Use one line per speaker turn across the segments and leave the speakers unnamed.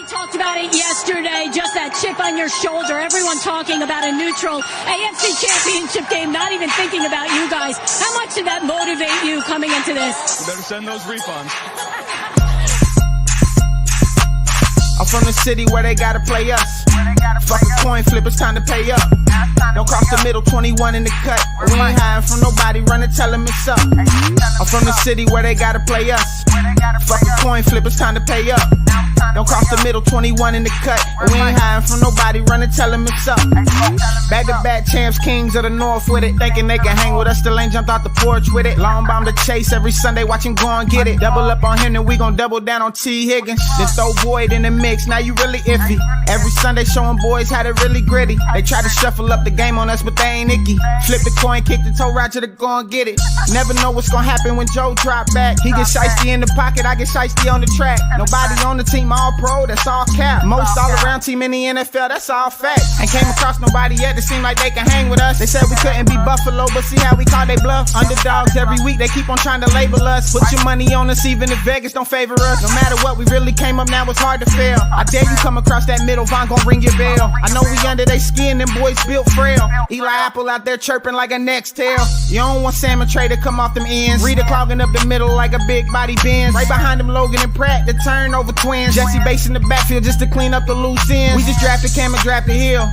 Everybody talked about it yesterday, just that chip on your shoulder. Everyone talking about a neutral AFC championship game, not even thinking about you guys. How much did that motivate you coming into this?
You better send those refunds.
I'm from the city where they gotta play us. Fuck a coin flip, it's time to pay up. Don't cross the middle, 21 in the cut. We ain't hiding from nobody, run and tell them it's up. I'm from the city where they gotta play us. Fuck a coin flip, it's time to pay up. Don't cross the middle, 21 in the cut. We ain't hiding from nobody, run and tell them it's up. Back-to-back champs, kings of the north with it. Thinking they can hang with us, still ain't jumped out the porch with it. Long bomb to chase every Sunday, watch him go and get it. Double up on him, then we gon' double down on T. Higgins. Then throw Boyd in the mix, now you really iffy. Every Sunday showing boys how to really gritty. They try to shuffle up the game on us, but they ain't icky. Flip the coin, kick the toe, Roger to go and get it. Never know what's gonna happen when Joe drop back. He get shiesty in the pocket, I get shiesty on the track. Nobody on the team all pro, that's all cap. Most all around team in the NFL, that's all fact. Ain't came across nobody yet that seem like they can hang with us. They said we couldn't be Buffalo, but see how we call they bluff. Underdogs every week, they keep on trying to label us. Put your money on us, even if Vegas don't favor us. No matter what, we really came up, now it's hard to fail. I dare you come across that middle, Von gon' ring your bell. I know we under they skin, them boys built frail. Eli Apple out there chirping like a next tail. You don't want Salmon Trey to come off them ends. Rita clogging up the middle like a big body Benz. Right behind them Logan and Pratt, the turnover twins. Jesse Bates in the backfield just to clean up the loose ends. We just drafted Cam and drafted Hill.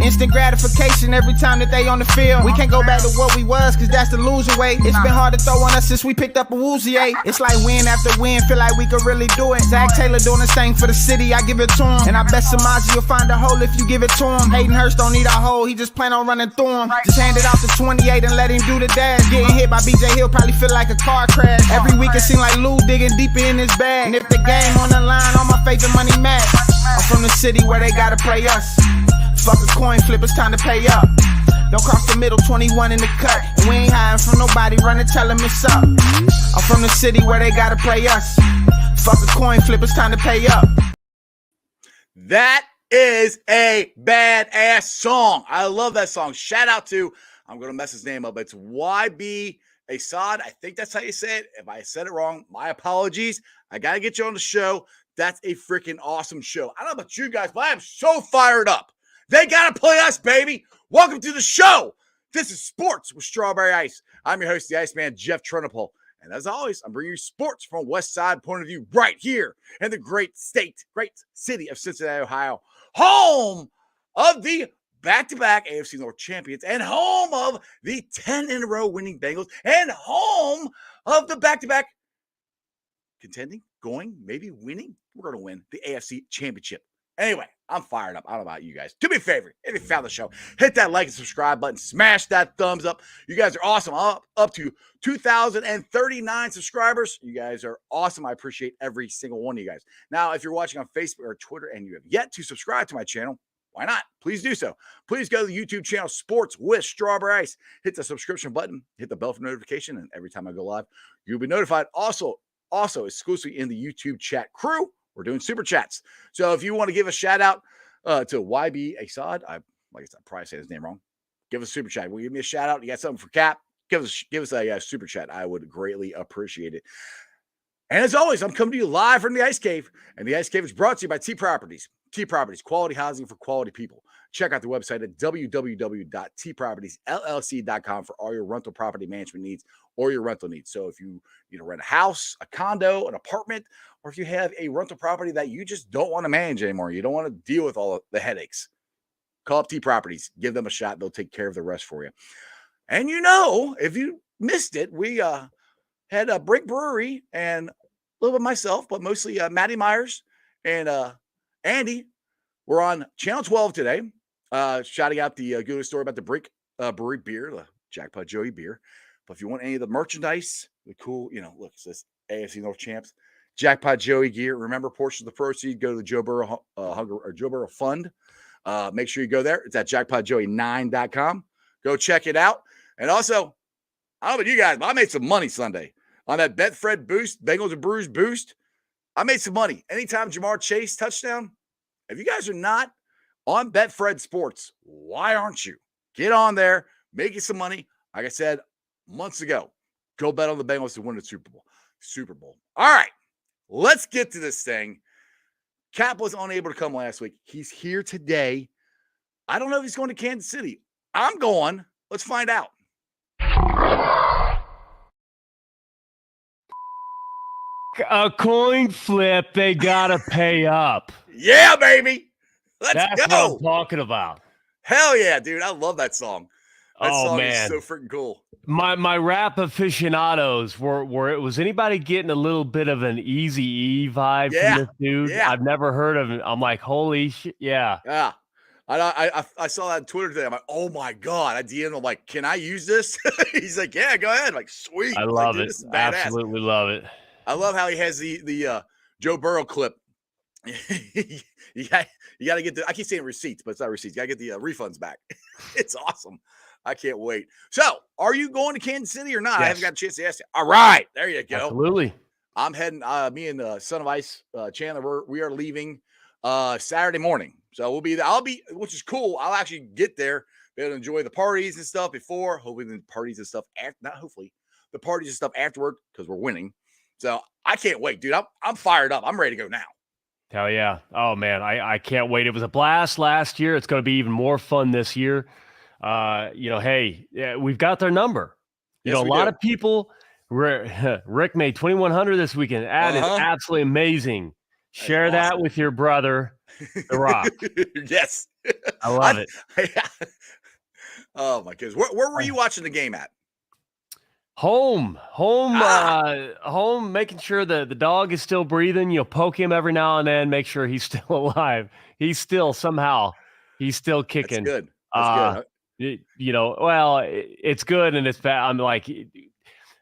Instant gratification every time that they on the field. We can't go back to what we was, cause that's the loser way. It's been hard to throw on us since we picked up a Woozier. It's like win after win, feel like we could really do it. Zach Taylor doing the same for the city, I give it to him. And I bet Samaji will find a hole if you give it to him. Hayden Hurst don't need a hole, he just plan on running through him. Just hand it off to 28 and let him do the dash. Getting hit by BJ Hill probably feel like a car crash. Every week it seem like Lou digging deeper in his bag. And if the game on the line, all my faith and money match. I'm from the city where they gotta play us. Fuck a coin flip, it's time to pay up. Don't cross the middle, 21 in the cut. And we ain't hiding from nobody, run and tell them it's up. I'm from the city where they gotta play us. Fuck a coin flip, it's time to pay up.
That is a badass song. I love that song. Shout out to, I'm going to mess his name up, it's YB Assad. I think that's how you say it. If I said it wrong, my apologies. I got to get you on the show. That's a freaking awesome show. I don't know about you guys, but I am so fired up. They got to play us, baby. Welcome to the show. This is Sports with Strawberry Ice. I'm your host, the Iceman, Jeff Trenopole. And as always, I'm bringing you sports from a West Side point of view right here in the great city of Cincinnati, Ohio. Home of the back-to-back AFC North champions and home of the 10-in-a-row winning Bengals and home of the back-to-back contending, going, maybe winning. We're going to win the AFC championship. Anyway, I'm fired up. I don't know about you guys. Do me a favor. If you found the show, hit that like and subscribe button. Smash that thumbs up. You guys are awesome. I'm up to 2,039 subscribers. You guys are awesome. I appreciate every single one of you guys. Now, if you're watching on Facebook or Twitter and you have yet to subscribe to my channel, why not? Please do so. Please go to the YouTube channel Sports with Strawberry Ice. Hit the subscription button. Hit the bell for notification. And every time I go live, you'll be notified. Also exclusively in the YouTube chat crew, we're doing super chats. So if you want to give a shout out to YB Assad, I probably say his name wrong. Give us a super chat. Will you give me a shout out? You got something for Cap? Give us a super chat. I would greatly appreciate it. And as always, I'm coming to you live from the Ice Cave. And the Ice Cave is brought to you by T Properties. T Properties, quality housing for quality people. Check out the website at www.tpropertiesllc.com for all your rental property management needs or your rental needs. So if you rent a house, a condo, an apartment, or if you have a rental property that you just don't want to manage anymore, you don't want to deal with all of the headaches, call up T Properties. Give them a shot. They'll take care of the rest for you. And if you missed it, we had a Brick Brewery and a little bit myself, but mostly Matty Myers and Andy. We're on Channel 12 today, shouting out the good story about the Brick Brewery beer, the Jackpot Joey beer. But if you want any of the merchandise, the cool, look, it says AFC North Champs, Jackpot Joey gear. Remember, portions of the proceeds go to the Joe Burrow Joe Burrow Fund. Make sure you go there. It's at jackpotjoey9.com. Go check it out. And also, I don't know about you guys, but I made some money Sunday on that Betfred boost, Bengals and Brews boost. I made some money. Anytime Jamar Chase touchdown, if you guys are not on Betfred Sports, why aren't you? Get on there, make you some money. Like I said months ago, go bet on the Bengals to win the Super Bowl. All right, let's get to this thing. Cap was unable to come last week. He's here today. I don't know if he's going to Kansas City. I'm going. Let's find out.
A coin flip, they gotta pay up.
Yeah, baby. That's
go. What I'm talking about.
Hell yeah, dude. I love that song. That song
man.
is so freaking cool.
My rap aficionados was anybody getting a little bit of an Eazy-E vibe from this dude?
Yeah.
I've never heard of him. I'm like, holy shit, yeah.
Yeah. I saw that on Twitter today. I'm like, oh my God. I DM'd him. I'm like, can I use this? He's like, yeah, go ahead. I'm like, sweet.
I love it. Absolutely love it.
I love how he has the Joe Burrow clip. you got to get I keep saying receipts, but it's not receipts. You got to get the refunds back. It's awesome. I can't wait. So, are you going to Kansas City or not?
Yes.
I haven't got a chance to ask you. All right. There you go.
Absolutely.
I'm heading, me and Son of Ice, Chandler, we are leaving Saturday morning. So I'll be, which is cool. I'll actually get there, be able to enjoy the parties and stuff before, hopefully the parties and stuff after, not hopefully, the parties and stuff afterward, because we're winning. So I can't wait, dude. I'm fired up. I'm ready to go now.
Hell yeah. Oh man, I can't wait. It was a blast last year. It's going to be even more fun this year. Hey, we've got their number. You know, a lot of people, Rick made 2,100 this weekend. That is absolutely amazing. Share that with your brother, The Rock.
Yes.
I love it.
Oh my goodness. Where were you watching the game at?
Home, making sure the dog is still breathing. You'll poke him every now and then, make sure he's still alive. He's still kicking.
That's good. That's good.
It's good and it's bad. I'm like,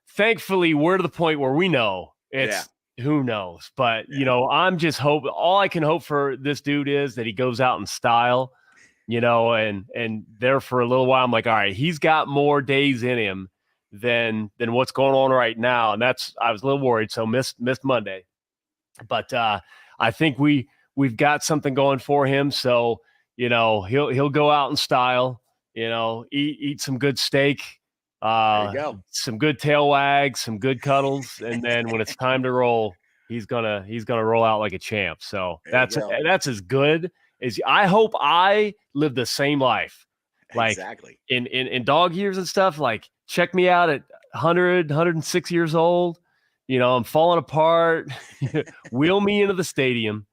thankfully, we're to the point where we know it's who knows. But, I'm just hoping, all I can hope for this dude is that he goes out in style, and there for a little while, I'm like, all right, he's got more days in him than what's going on right now. And I was a little worried. So missed Monday, but I think we've got something going for him. So, he'll go out in style, eat some good steak, some good tail wags, some good cuddles. And then when it's time to roll, he's gonna roll out like a champ. So that's as good as I hope I live the same life. Like
exactly
in dog years and stuff, like check me out at 106 years old. I'm falling apart. Wheel me into the stadium.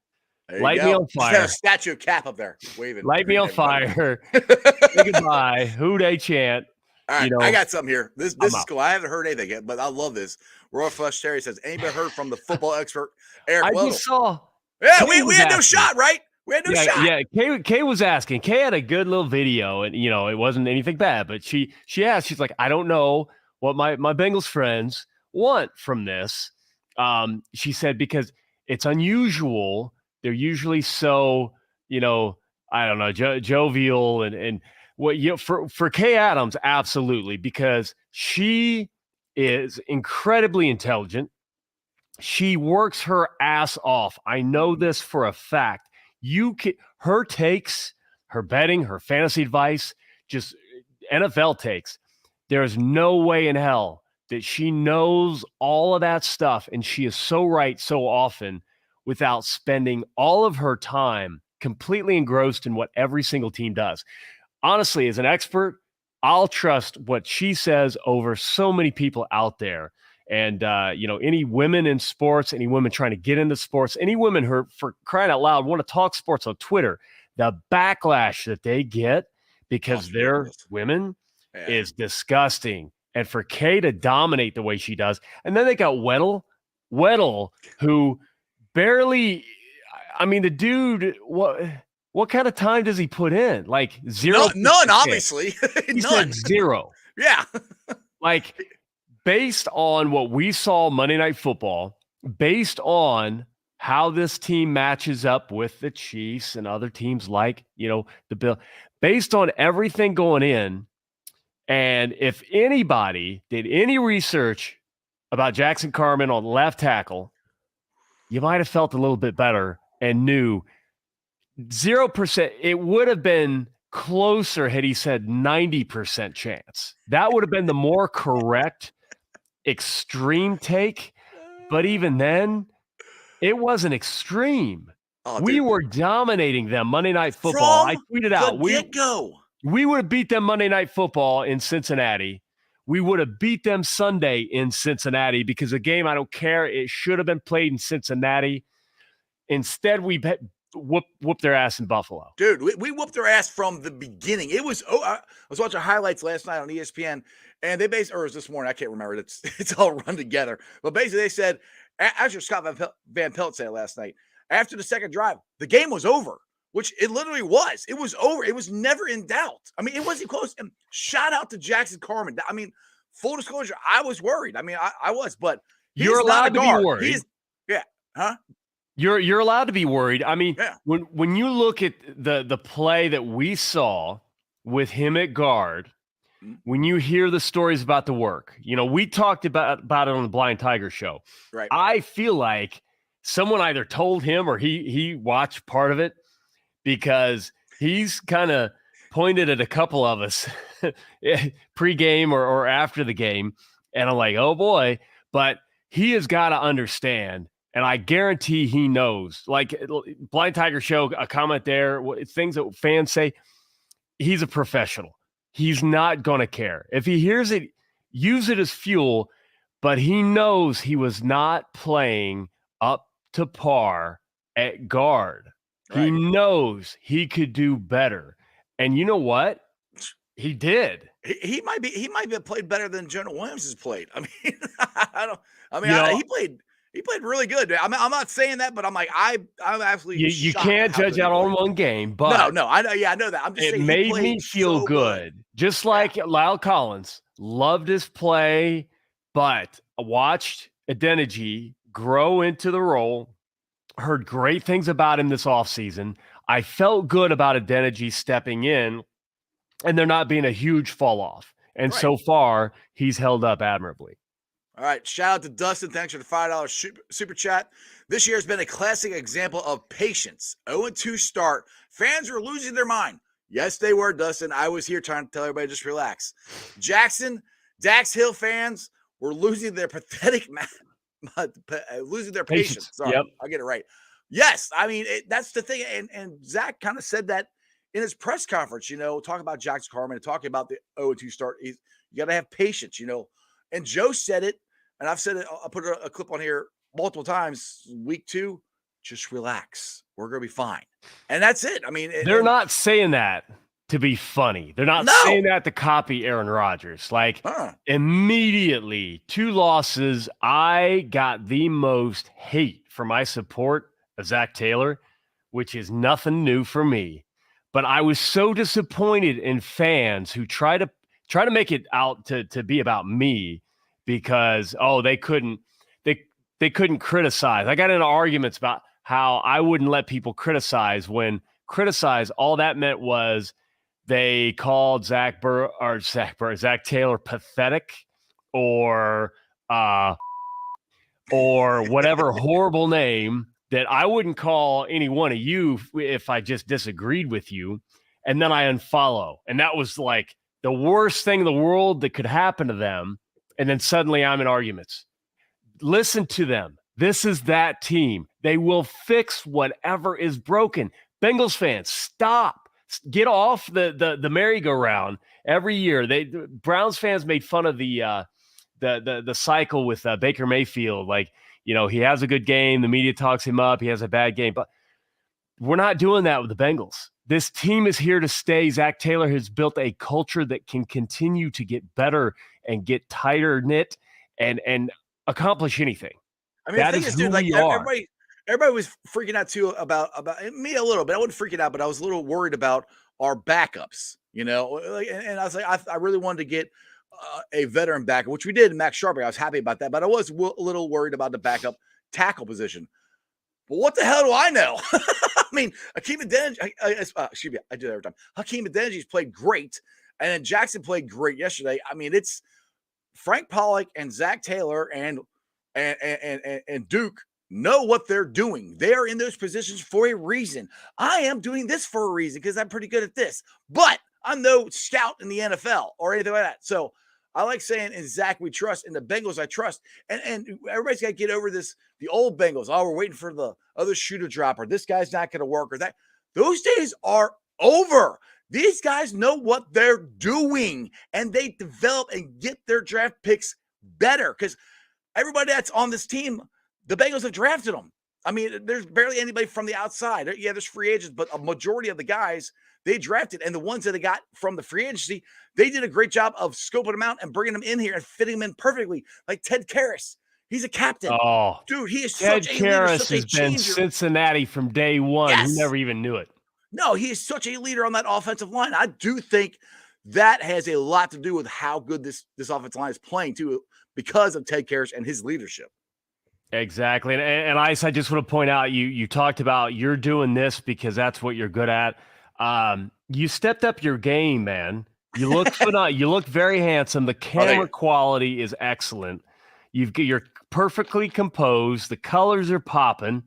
Light me on fire.
There's a statue of Cap up there waving.
Light me on fire. Say goodbye. Who they chant.
All right, I got something here. This is cool. I haven't heard anything yet, but I love this. Royal Flush Terry says, anybody heard from the football expert Eric Weddle?
I just saw.
Yeah, we had no shot, right? We had no shot.
Yeah, Kay was asking. Kay had a good little video, and it wasn't anything bad, but she asked, she's like, I don't know what my Bengals friends want from this. She said, because it's unusual. They're usually so, I don't know, jovial and what for Kay Adams, absolutely, because she is incredibly intelligent. She works her ass off. I know this for a fact. Her takes, her betting, her fantasy advice, just NFL takes. There's no way in hell that she knows all of that stuff, and she is so right so often without spending all of her time completely engrossed in what every single team does. Honestly, as an expert, I'll trust what she says over so many people out there. And, any women in sports, any women trying to get into sports, any women who, for crying out loud, want to talk sports on Twitter, the backlash that they get because they're women is disgusting. And for Kay to dominate the way she does. And then they got Weddle, who barely, the dude, what kind of time does he put in? Like zero?
None, obviously.
He said zero.
Yeah.
Like, based on what we saw Monday Night Football, based on how this team matches up with the Chiefs and other teams like, the Bill, based on everything going in, and if anybody did any research about Jackson Carman on left tackle, you might have felt a little bit better and knew 0%. It would have been closer had he said 90% chance. That would have been the more correct extreme take, but even then, it wasn't extreme.
Oh,
We
dude.
were dominating them Monday Night Football. I
From
tweeted
the
out,
get-go.
we would have beat them Monday Night Football in Cincinnati. We would have beat them Sunday in Cincinnati because the game, I don't care, it should have been played in Cincinnati. Instead, we whooped their ass in Buffalo.
Dude, we whooped their ass from the beginning. It was, I was watching highlights last night on ESPN, and they basically, or it was this morning, I can't remember. It's all run together. But basically, they said, after Scott Van Pelt said it last night, after the second drive, the game was over, which it literally was. It was over. It was never in doubt. I mean, it wasn't close. And shout out to Jackson Carman. I mean, full disclosure, I was worried. I mean, I was, but
you're allowed to be worried.
Yeah. Huh?
You're allowed to be worried. I mean,
yeah.
when you look at the play that we saw with him at guard, when you hear the stories about the work, we talked about it on the Blind Tiger show.
Right.
I feel like someone either told him or he watched part of it, because he's kind of pointed at a couple of us pre-game or after the game, and I'm like, oh boy, but he has got to understand. And I guarantee he knows, like Blind Tiger show, a comment there, things that fans say, he's a professional. He's not going to care. If he hears it, use it as fuel, but he knows he was not playing up to par at guard. Right. He knows he could do better. And you know what? He did.
He might have played better than Jonah Williams has played. I mean, he played really good. I'm not saying that, but I'm like, I'm absolutely.
You can't judge out on one game, but
no, I know. Yeah, I know that. I'm just saying
it made me feel so good. Just like Lyle Collins loved his play, but watched Adeniji grow into the role. Heard great things about him this offseason. I felt good about Adeniji stepping in, and there not being a huge fall off. And so far, he's held up admirably.
All right. Shout out to Dustin. Thanks for the $5 super chat. This year has been a classic example of patience. 0-2 start. Fans were losing their mind. Yes, they were, Dustin. I was here trying to tell everybody just relax. Jackson, Dax Hill fans were losing their losing their patience. Sorry, yep. I'll get it right. Yes. I mean, that's the thing. And Zach kind of said that in his press conference, talking about Jackson Carman, talking about the 0-2 start. You got to have patience, And Joe said it, and I've said it. I'll put a clip on here multiple times. Week 2, just relax. We're going to be fine. And that's it. I mean,
they're not saying that to be funny. They're not saying that to copy Aaron Rodgers. Like immediately 2 losses, I got the most hate for my support of Zach Taylor, which is nothing new for me. But I was so disappointed in fans who try to make it out to be about me because they couldn't criticize. I got into arguments about how I wouldn't let people criticize when all that meant was they called Zach Taylor pathetic or whatever horrible name that I wouldn't call any one of you if I just disagreed with you. And then I unfollow. And that was like the worst thing in the world that could happen to them. And then suddenly I'm in arguments. Listen to them. This is that team. They will fix whatever is broken. Bengals fans, stop. Get off the merry-go-round every year. Browns fans made fun of the cycle with Baker Mayfield. Like, he has a good game. The media talks him up. He has a bad game. But we're not doing that with the Bengals. This team is here to stay. Zach Taylor has built a culture that can continue to get better and get tighter knit and accomplish anything.
I mean, the thing is, dude, like everybody was freaking out too about me a little bit. I wasn't freaking out, but I was a little worried about our backups, and I was like, I really wanted to get a veteran backup, which we did in Max Sharper. I was happy about that, but I was a little worried about the backup tackle position. But what the hell do I know? I mean, Hakeem Adeniji, excuse me, I do that every time. Hakeem Adeniji played great, and then Jackson played great yesterday. I mean, it's Frank Pollock and Zach Taylor and Duke know what they're doing. They are in those positions for a reason. I am doing this for a reason because I'm pretty good at this, but I'm no scout in the NFL or anything like that. So I like saying in Zach we trust, and the Bengals I trust. And everybody's got to get over this. The old Bengals, oh, we're waiting for the other shoe to drop, or this guy's not going to work, or that. Those days are over. These guys know what they're doing, and they develop and get their draft picks better because everybody that's on this team, the Bengals have drafted them. I mean, there's barely anybody from the outside. Yeah, there's free agents, but a majority of the guys they drafted, and the ones that they got from the free agency, they did a great job of scoping them out and bringing them in here and fitting them in perfectly. Like Ted Karras, he's a captain.
Oh,
dude, he is
Ted
such a leader,
Karras
such a
has been
changer.
Cincinnati from day one.
Yes.
He never even knew it.
No, he is such a leader on that offensive line. I do think that has a lot to do with how good this offensive line is playing too, because of Ted Karras and his leadership.
Exactly. And Ice, I just want to point out, you talked about you're doing this because that's what you're good at. You stepped up your game, man. You look you look very handsome. The camera quality is excellent. You're perfectly composed. The colors are popping.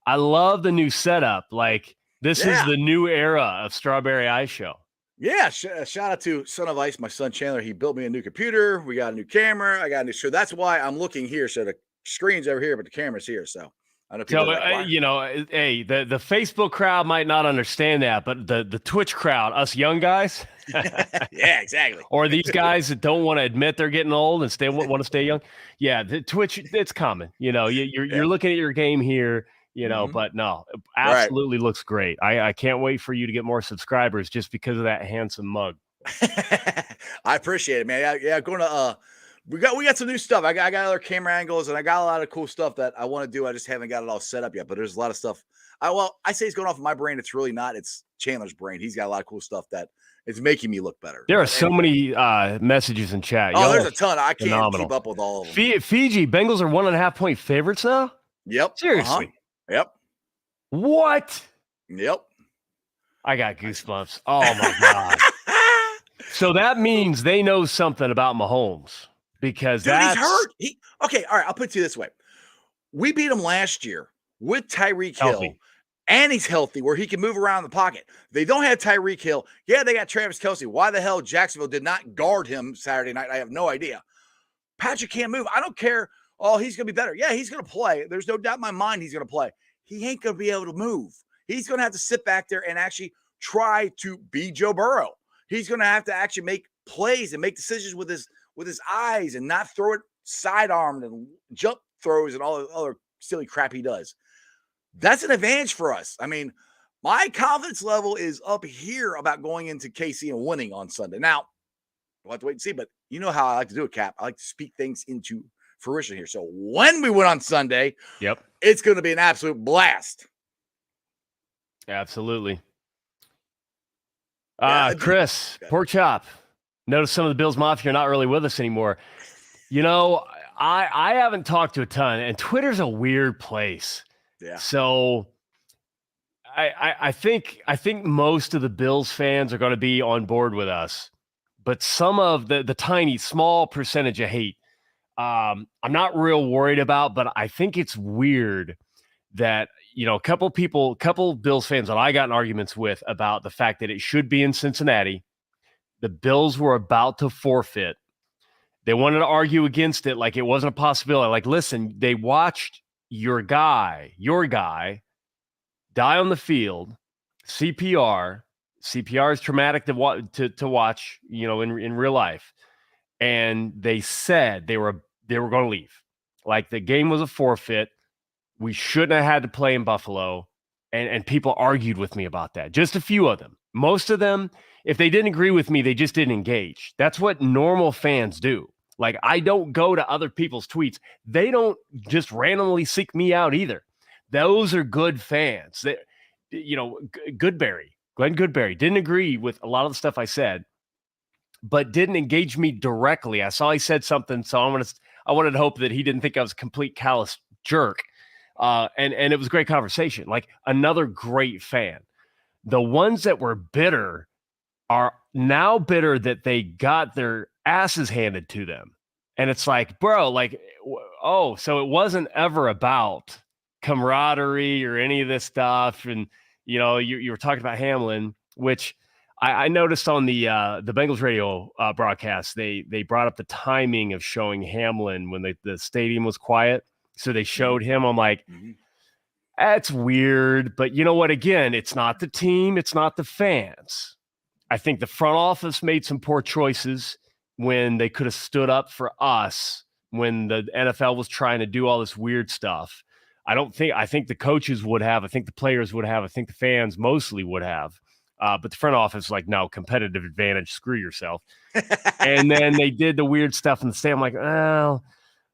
I love the new setup. Like, this is the new era of Strawberry Ice Show.
Yeah, shout out to Son of Ice, my son Chandler. He built me a new computer. We got a new camera. I got a new show. That's why I'm looking here. So the screen's over here, but the camera's here. So I know people
hey, the Facebook crowd might not understand that, but the Twitch crowd, us young guys,
yeah, exactly.
Or these guys that don't want to admit they're getting old and want to stay young. Yeah, the Twitch, it's common. You're looking at your game here. But no, absolutely looks great. I can't wait for you to get more subscribers just because of that handsome mug.
I appreciate it, man. Yeah, going to we got some new stuff. I got other camera angles, and I got a lot of cool stuff that I want to do. I just haven't got it all set up yet. But there's a lot of stuff. I say it's going off of my brain. It's really not. It's Chandler's brain. He's got a lot of cool stuff that is making me look better.
There are so many messages in chat.
Oh, there's a ton. I can't keep up with all of them.
Fiji, Bengals are 1.5-point favorites now?
Yep.
Seriously.
Uh-huh. Yep.
What?
Yep.
I got goosebumps. Oh my God. So that means they know something about Mahomes because
he's hurt. Okay, all right. I'll put it to you this way. We beat him last year with Tyreek Hill, and he's healthy where he can move around the pocket. They don't have Tyreek Hill. Yeah, they got Travis Kelce. Why the hell Jacksonville did not guard him Saturday night? I have no idea. Patrick can't move. I don't care. Oh, he's going to be better. Yeah, he's going to play. There's no doubt in my mind he's going to play. He ain't going to be able to move. He's going to have to sit back there and actually try to be Joe Burrow. He's going to have to actually make plays and make decisions with his eyes and not throw it sidearmed and jump throws and all the other silly crap he does. That's an advantage for us. I mean, my confidence level is up here about going into KC and winning on Sunday. Now, we'll have to wait and see, but you know how I like to do it, Cap. I like to speak things into fruition here. So when we win on Sunday, it's going to be an absolute blast.
Absolutely. Chris, pork chop. Notice some of the Bills Mafia are not really with us anymore. I haven't talked to a ton, and Twitter's a weird place.
Yeah.
So I think most of the Bills fans are going to be on board with us, but some of the tiny, small percentage of hate, I'm not real worried about, but I think it's weird that, a couple Bills fans that I got in arguments with about the fact that it should be in Cincinnati. The Bills were about to forfeit. They wanted to argue against it like it wasn't a possibility. Like, listen, they watched your guy die on the field, CPR. CPR is traumatic to watch, in real life. And they said they were going to leave. Like, the game was a forfeit. We shouldn't have had to play in Buffalo. And people argued with me about that. Just a few of them. Most of them, if they didn't agree with me, they just didn't engage. That's what normal fans do. Like, I don't go to other people's tweets. They don't just randomly seek me out either. Those are good fans. Glenn Goodberry didn't agree with a lot of the stuff I said, but didn't engage me directly. I saw he said something, so I wanted to hope that he didn't think I was a complete callous jerk. And it was a great conversation. Like, another great fan. The ones that were bitter are now bitter that they got their asses handed to them. And it's like, bro, so it wasn't ever about camaraderie or any of this stuff. And, you were talking about Hamlin, which I noticed on the Bengals radio broadcast, they brought up the timing of showing Hamlin when the stadium was quiet. So they showed him. I'm like, that's weird. But you know what? Again, it's not the team. It's not the fans. I think the front office made some poor choices when they could have stood up for us when the NFL was trying to do all this weird stuff. I think the coaches would have. I think the players would have. I think the fans mostly would have. But the front office was like, no, competitive advantage, screw yourself. And then they did the weird stuff in the stand. I'm like, oh,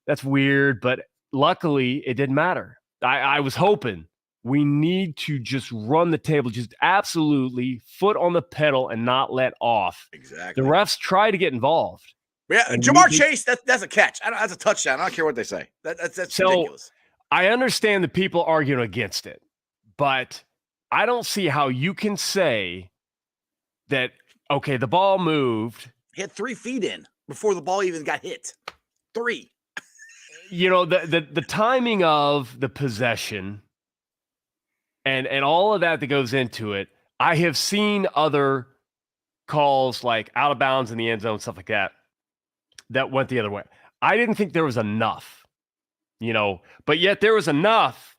that's weird. But luckily, it didn't matter. I was hoping we need to just run the table, just absolutely foot on the pedal and not let off.
Exactly.
The refs try to get involved.
Yeah, Jamar Chase, that's a catch. That's a touchdown. I don't care what they say. That's ridiculous.
I understand the people arguing against it, but I don't see how you can say that, okay, the ball moved.
Hit 3 feet in before the ball even got hit. 3.
You know, the timing of the possession and all of that goes into it. I have seen other calls like out of bounds in the end zone, stuff like that went the other way. I didn't think there was enough, you know, but yet there was enough.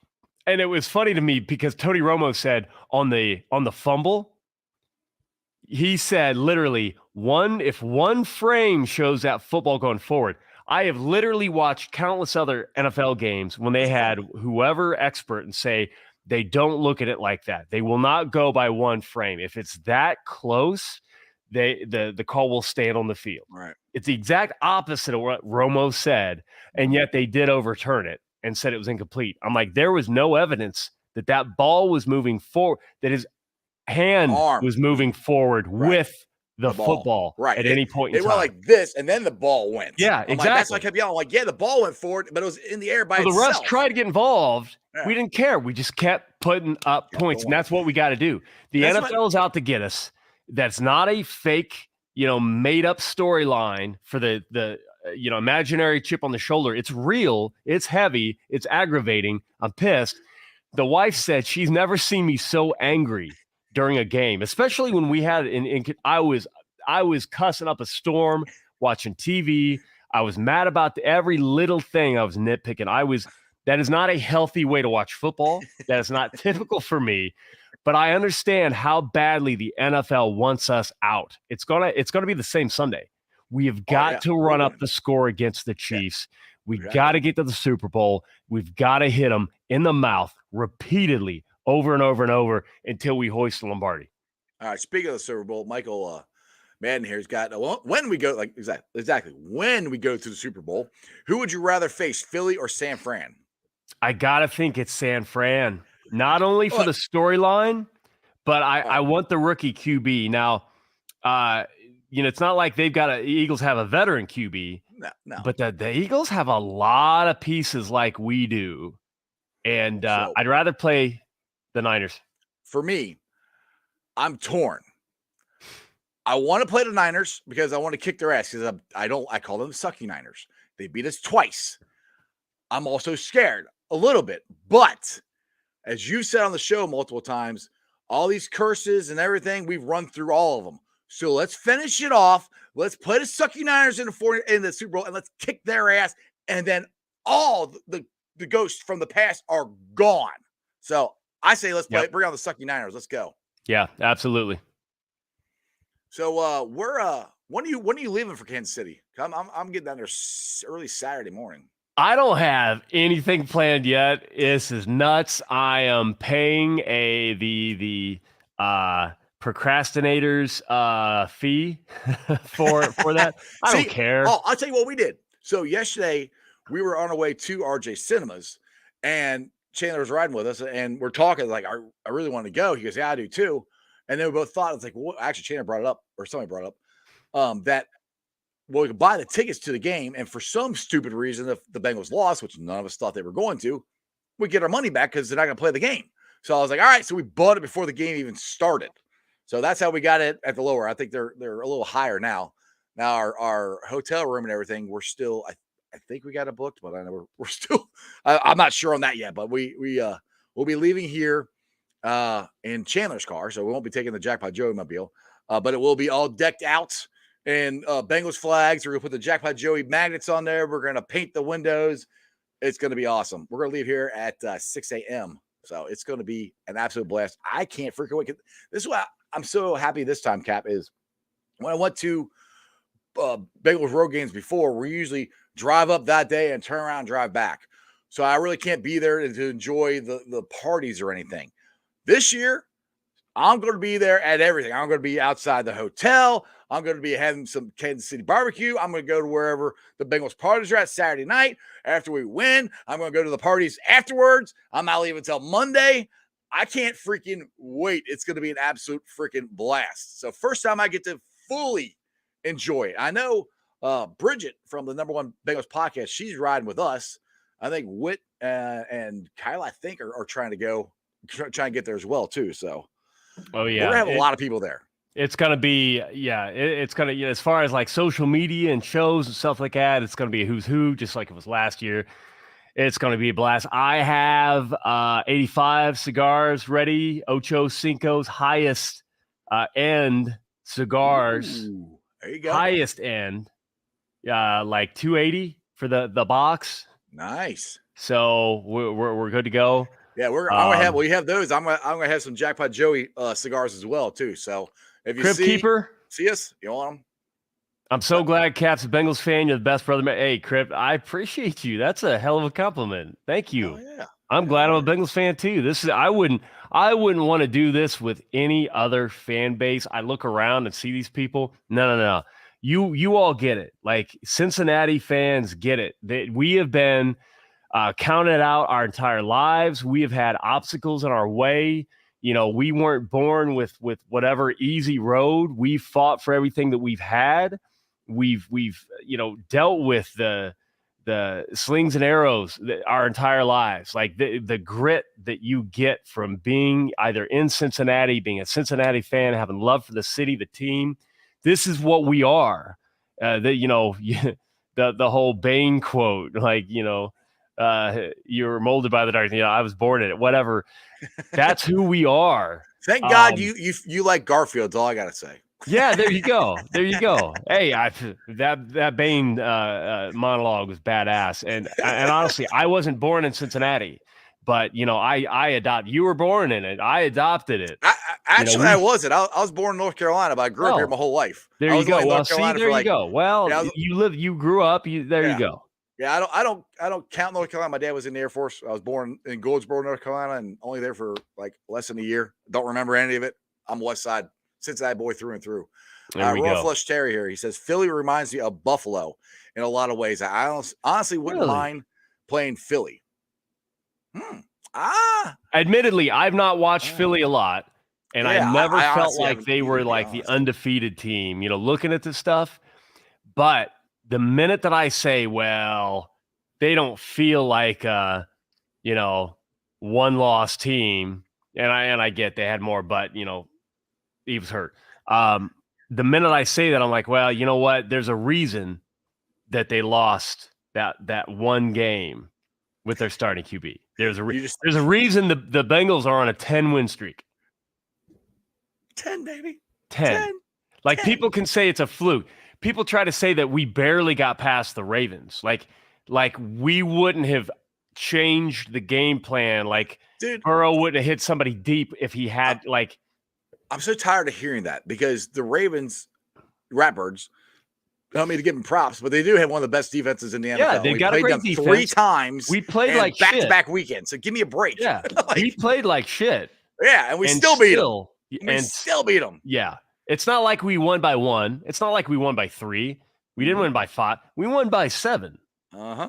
And it was funny to me because Tony Romo said on the fumble, he said literally if one frame shows that football going forward. I have literally watched countless other NFL games when they had whoever expert and say they don't look at it like that. They will not go by one frame. If it's that close, the call will stand on the field.
Right.
It's the exact opposite of what Romo said, and yet they did overturn it and said it was incomplete. I'm like, there was no evidence that ball was moving forward, that his hand was moving forward with the football at any point in time.
It went like this, and then the ball went.
Yeah, exactly.
Like, that's why I kept yelling. Like, yeah, the ball went forward, but it was in the air by itself.
The refs tried to get involved. Yeah. We didn't care. We just kept putting up points, and that's what we got to do. The NFL is out to get us. That's not a fake, made-up storyline for the imaginary chip on the shoulder. It's real. It's heavy. It's aggravating. I'm pissed. The wife said she's never seen me so angry during a game, especially when we had I was cussing up a storm watching TV. I was mad about every little thing. I was nitpicking. That is not a healthy way to watch football. That is not typical for me. But I understand how badly the NFL wants us out. It's gonna be the same Sunday. We have got to run up the score against the Chiefs. We've got to get to the Super Bowl. We've got to hit them in the mouth repeatedly, over and over and over, until we hoist the Lombardi.
All right. Speaking of the Super Bowl, Michael Madden here's got when we go exactly when we go to the Super Bowl, who would you rather face, Philly or San Fran?
I gotta think it's San Fran. Not only for the storyline, but I want the rookie QB. Now, it's not like Eagles have a veteran QB.
No.
But the Eagles have a lot of pieces like we do. And I'd rather play the Niners.
For me, I'm torn. I want to play the Niners because I want to kick their ass because I call them sucky Niners. They beat us twice. I'm also scared a little bit, but as you said on the show multiple times, all these curses and everything, we've run through all of them. So let's finish it off. Let's play the sucky Niners in the Super Bowl, and let's kick their ass. And then all the ghosts from the past are gone. So I say let's bring on the sucky Niners. Let's go.
Yeah, absolutely.
So when are you leaving for Kansas City? I'm getting down there early Saturday morning.
I don't have anything planned yet. This is nuts. I am paying the procrastinators fee for that. I don't care.
Oh, I'll tell you what we did. So yesterday we were on our way to RJ Cinemas, and Chandler was riding with us, and we're talking like, I really want to go. He goes, yeah, I do too. And then we both thought, it's like, well, actually Chandler brought it up, or somebody brought it up, that we could buy the tickets to the game, and for some stupid reason, if the Bengals lost, which none of us thought they were going to, we get our money back because they're not going to play the game. So I was like, all right, so we bought it before the game even started. So that's how we got it at the lower. I think they're a little higher now. Now our hotel room and everything, we're still, I think we got it booked, but I know we're still, I'm not sure on that yet, but we'll be leaving here in Chandler's car, so we won't be taking the Jackpot Joey mobile, but it will be all decked out in Bengals flags. We're gonna put the Jackpot Joey magnets on there. We're gonna paint the windows. It's gonna be awesome. We're gonna leave here at 6 a.m. So it's gonna be an absolute blast. I can't freaking wait. This is why I'm so happy this time, Cap, is when I went to Bengals road games before, we usually drive up that day and turn around and drive back. So I really can't be there to enjoy the parties or anything. This year, I'm going to be there at everything. I'm going to be outside the hotel. I'm going to be having some Kansas City barbecue. I'm going to go to wherever the Bengals parties are at Saturday night. After we win, I'm going to go to the parties afterwards. I'm not leaving until Monday. I can't freaking wait. It's going to be an absolute freaking blast. So first time I get to fully enjoy it. I know Bridget from the number one Bengals podcast, she's riding with us. I think Whit and Kyle, I think, are trying to go, trying to get there as well, too. So,
oh, yeah.
We're going to have a lot of people there.
It's going to be, it's going to, you know, as far as like social media and shows and stuff like that, it's going to be a who's who, just like it was last year. It's going to be a blast. I have 85 cigars ready, Ocho Cinco's highest end cigars.
Ooh, there you go.
Highest end, like 280 for the box.
Nice.
So we're good to go.
Yeah, I'm gonna have. Well, you have those. I'm gonna have some Jackpot Joey cigars as well too. So if you
Crib Keeper,
see us, you want them?
I'm so glad Cap's a Bengals fan. You're the best brother. Hey, Crib, I appreciate you. That's a hell of a compliment. Thank you.
Oh, yeah.
I'm glad I'm a Bengals fan too. I wouldn't want to do this with any other fan base. I look around and see these people. No. You all get it. Like Cincinnati fans get it. We have been counted out our entire lives. We have had obstacles in our way. You know, we weren't born with whatever easy road. We've fought for everything that we've had. We've dealt with the slings and arrows our entire lives. Like the grit that you get from being either in Cincinnati, being a Cincinnati fan, having love for the city, the team. This is what we are. The whole Bane quote, like, you're molded by the dark. I was born in it. Whatever. That's who we are.
Thank God you like Garfield. That's all I gotta say.
Yeah, there you go. There you go. Hey, that Bane monologue was badass. And honestly, I wasn't born in Cincinnati, but I adopted. You were born in it. I adopted it.
I wasn't. I was born in North Carolina, but I grew up here my whole life.
There you go. Well, there you go. Well,
yeah,
you grew up. There you go.
Yeah, I don't count North Carolina. My dad was in the Air Force. I was born in Goldsboro, North Carolina, and only there for like less than a year. Don't remember any of it. I'm West Side, Cincinnati boy through and through. Royal Flush Terry here. He says Philly reminds me of Buffalo in a lot of ways. I honestly wouldn't mind playing Philly.
Admittedly, I've not watched Philly a lot, and I never felt like they were like the undefeated team. Looking at this stuff, but the minute that I say, well, they don't feel like one-loss team, and I get they had more, but he was hurt. The minute I say that, I'm like, well, you know what? There's a reason that they lost that one game with their starting QB. There's a reason the Bengals are on a 10-win streak.
10, baby.
10. Like 10. People can say it's a fluke. People try to say that we barely got past the Ravens. Like we wouldn't have changed the game plan. Like Burrow wouldn't have hit somebody deep if he had
I'm so tired of hearing that because the Ravens, Ratbirds, I don't mean to give them props, but they do have one of the best defenses in the NFL.
Yeah, they've got a great defense.
3 times.
We played like
back-to-back weekends. So give me a break.
Yeah, we played like shit.
Yeah, and we still beat them. We still beat them.
Yeah. It's not like we won by 1. It's not like we won by 3. We didn't win by 5. We won by 7.
Uh-huh.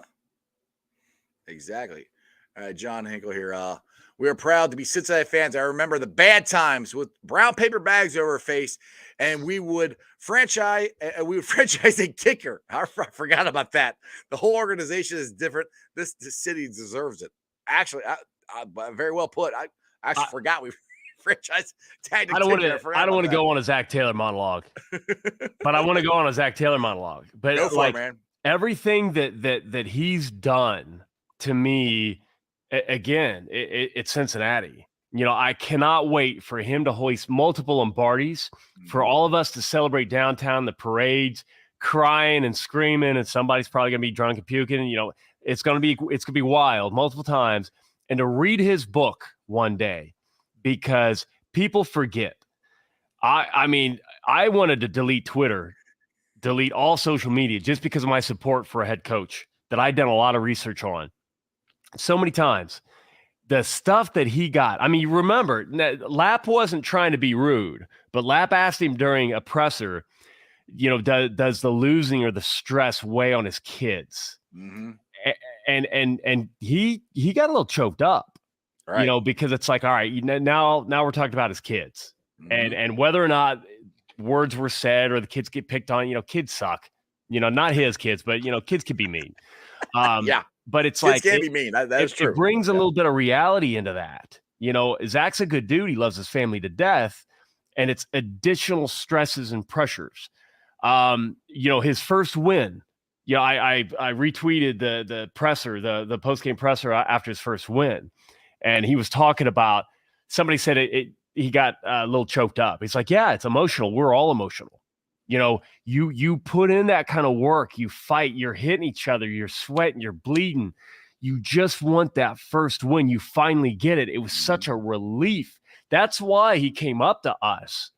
Exactly. All right, John Hinkle here. We are proud to be Cincinnati fans. I remember the bad times with brown paper bags over our face, and we would franchise a kicker. I forgot about that. The whole organization is different. This city deserves it. Actually, I very well put. I actually forgot we franchise tagged.
I don't want to go on a Zach Taylor monologue, but I want to go on a Zach Taylor monologue. But
go for it, man.
Everything that he's done to me, again, it's Cincinnati. I cannot wait for him to hoist multiple Lombardis, for all of us to celebrate downtown, the parades, crying and screaming, and somebody's probably going to be drunk and puking. It's going to be wild multiple times, and to read his book one day, because people forget. I mean, I wanted to delete Twitter, delete all social media, just because of my support for a head coach that I'd done a lot of research on so many times. The stuff that he got. I mean, you remember, Lapp wasn't trying to be rude, but Lapp asked him during a presser, does the losing or the stress weigh on his kids?
Mm-hmm.
And he got a little choked up,
right.
Because it's like, all right, now we're talking about his kids, and whether or not words were said or the kids get picked on. Kids suck. Not his kids, but kids can be mean.
Yeah.
But it's
kids
like
can be mean. That is true.
It brings a little bit of reality into that. Zach's a good dude. He loves his family to death, and it's additional stresses and pressures. His first win. I retweeted the presser, the post-game presser after his first win, and he was talking about, somebody said he got a little choked up. He's like, yeah, it's emotional. We're all emotional. You put in that kind of work, you fight, you're hitting each other, you're sweating, you're bleeding. You just want that first win. You finally get it. It was such a relief. That's why he came up to us,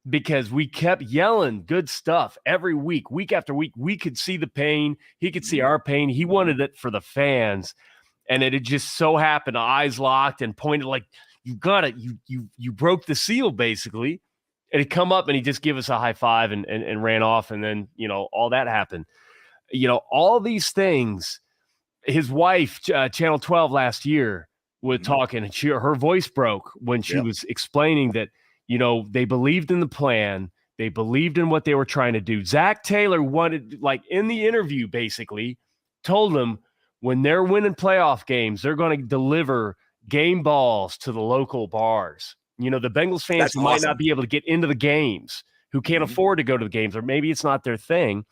because we kept yelling good stuff every week after week. We could see the pain. He could see our pain. He wanted it for the fans. And it had just so happened, eyes locked and pointed like, you got it. You broke the seal, basically. And he'd come up and he'd just give us a high five and ran off. And then, all that happened. All these things. His wife, Channel 12 last year, was talking, and her voice broke when she was explaining that, they believed in the plan. They believed in what they were trying to do. Zach Taylor wanted, like in the interview, basically told them when they're winning playoff games, they're going to deliver game balls to the local bars. The Bengals fans who might not be able to get into the games, who can't afford to go to the games, or maybe it's not their thing,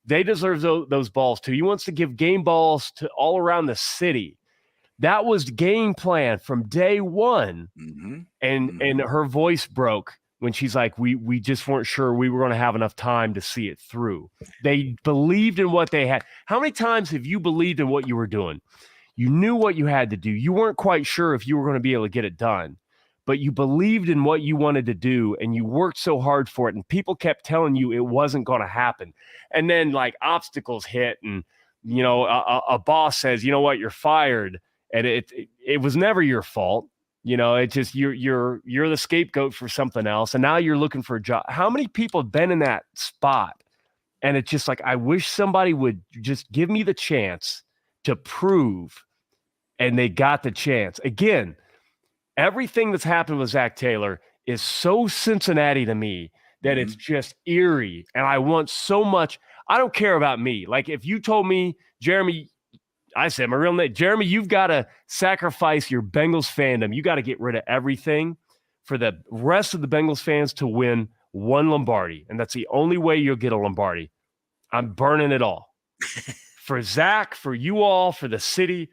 they deserve those balls too. He wants to give game balls to all around the city. That was the game plan from day one. And her voice broke when she's like, we just weren't sure we were going to have enough time to see it through. They believed in what they had. How many times have you believed in what you were doing? You knew what you had to do. You weren't quite sure if you were going to be able to get it done, but you believed in what you wanted to do, and you worked so hard for it, and people kept telling you it wasn't going to happen. And then like obstacles hit, and a boss says, you know what, you're fired, and it was never your fault. It's just you're the scapegoat for something else, and now you're looking for a job. How many people have been in that spot? And it's just like, I wish somebody would just give me the chance to prove, and they got the chance. Again, everything that's happened with Zach Taylor is so Cincinnati to me that it's just eerie. And I want so much. I don't care about me. Like if you told me, Jeremy, I said my real name, Jeremy, you've got to sacrifice your Bengals fandom. You got to get rid of everything for the rest of the Bengals fans to win one Lombardi. And that's the only way you'll get a Lombardi. I'm burning it all. For Zach, for you all, for the city.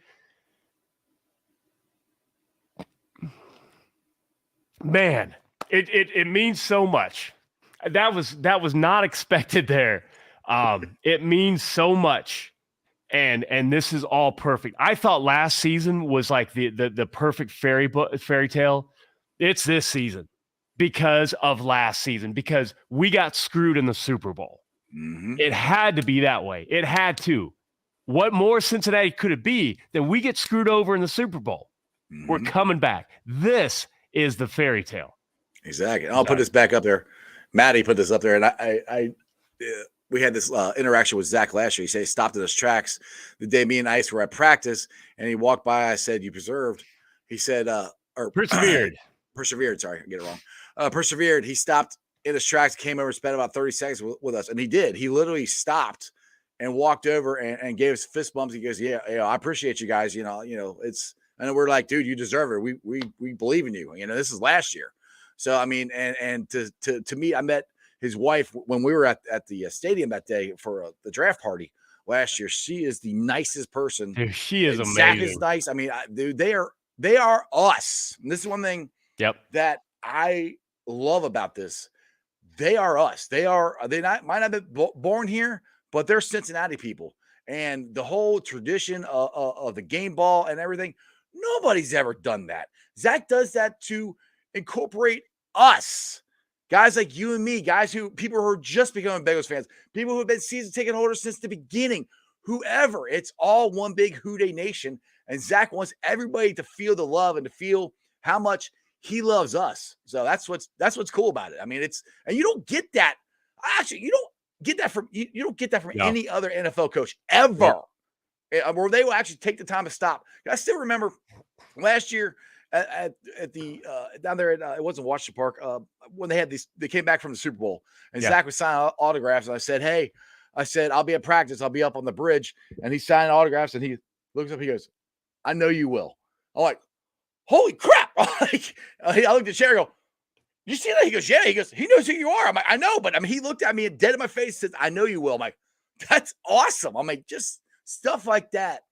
Man, it means so much. That was not expected there. It means so much. And this is all perfect. I thought last season was like the perfect fairy tale. It's this season because of last season, because we got screwed in the Super Bowl. It had to be that way. It had to. What more Cincinnati could it be than we get screwed over in the Super Bowl? We're coming back. This is the fairy tale.
Exactly. I'll put this back up there. Maddie put this up there, and we had this interaction with Zach last year. He said he stopped at his tracks the day me and Ice were at practice, and he walked by. I said, "You preserved." He said, or
persevered.
Persevered. Sorry, I get it wrong. Persevered. He stopped in his tracks, came over, spent about 30 seconds with us, and he did. He literally stopped and walked over and gave us fist bumps. He goes, "Yeah, I appreciate you guys. It's." And we're like, "Dude, you deserve it. We believe in you. This is last year." So I mean, and to me, I met his wife when we were at the stadium that day for the draft party last year. She is the nicest person.
Dude, she is amazing.
Zach is nice. I mean, dude, they are They are us. And this is one thing
Yep.
that I love about this. They are us. They might not have been born here, but they're Cincinnati people. And the whole tradition of the game ball and everything, nobody's ever done that. Zach does that to incorporate us. Guys like you and me, people who are just becoming Bengals fans, people who have been season ticket holders since the beginning, whoever. It's all one big Houday nation. And Zach wants everybody to feel the love and to feel how much he loves us. So that's what's cool about it. I mean, and you don't get that. Actually, you don't get that from any other NFL coach ever. Where they will actually take the time to stop. I still remember last year at the down there at it wasn't Washington Park when they came back from the Super Bowl and Zach was signing autographs and I said, hey, I'll be at practice, I'll be up on the bridge, and he's signing autographs and he looks up, he goes, I know you will. I'm like, holy crap! I looked at Sherry, go, you see that? He goes, yeah. He goes, he knows who you are. I'm like, I know, but I mean, he looked at me dead in my face and says, I know you will. I'm like, that's awesome. I'm like, just stuff like that.